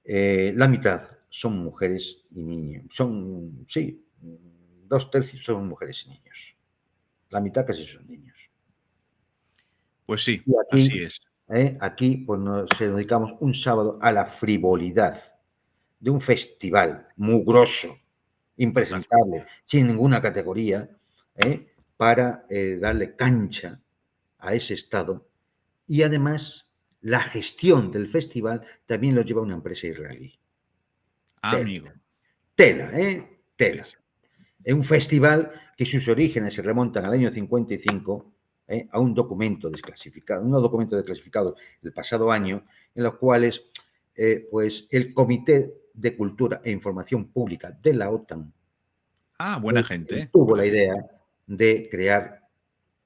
Speaker 2: la mitad son mujeres y niños. Sí, 2/3 son mujeres y niños. La mitad casi son niños.
Speaker 1: Pues sí,
Speaker 2: Y
Speaker 1: así es.
Speaker 2: aquí pues nos dedicamos un sábado a la frivolidad de un festival mugroso,
Speaker 1: La-
Speaker 2: impresentable, sin ninguna categoría, para darle cancha a ese Estado. Y además, la gestión del festival también lo lleva una empresa israelí. Tela,
Speaker 1: Amigo.
Speaker 2: tela,
Speaker 1: Sí,
Speaker 2: tela.
Speaker 1: sí.
Speaker 2: Es un festival que sus orígenes se remontan al año 55, a un documento desclasificado, unos documentos desclasificados el pasado año, en los cuales pues el Comité de Cultura e Información Pública de la OTAN
Speaker 1: Ah, buena gente,
Speaker 2: tuvo
Speaker 1: buena
Speaker 2: la idea
Speaker 1: gente.
Speaker 2: de crear,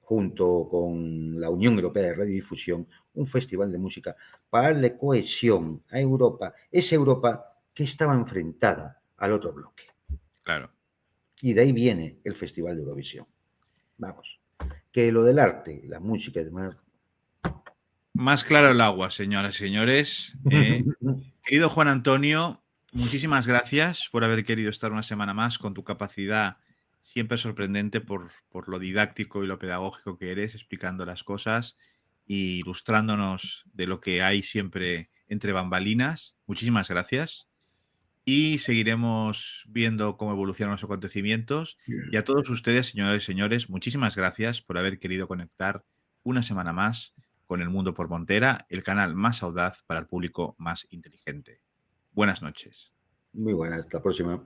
Speaker 2: junto con la Unión Europea de Radiodifusión, un festival de música para darle cohesión a Europa, esa Europa que estaba enfrentada al otro bloque.
Speaker 1: Claro.
Speaker 2: Y de ahí viene el Festival de Eurovisión. Vamos, que lo del arte, la música y demás.
Speaker 1: Más claro el agua, señoras y señores. Querido Juan Antonio, muchísimas gracias por haber querido estar una semana más con tu capacidad siempre sorprendente por lo didáctico y lo pedagógico que eres, explicando las cosas e ilustrándonos de lo que hay siempre entre bambalinas. Muchísimas gracias. y seguiremos viendo cómo evolucionan los acontecimientos. Y a todos ustedes, señoras y señores, muchísimas gracias por haber querido conectar una semana más con El Mundo por Montera, el canal más audaz para el público más inteligente. Buenas noches.
Speaker 2: Muy buena, hasta la próxima.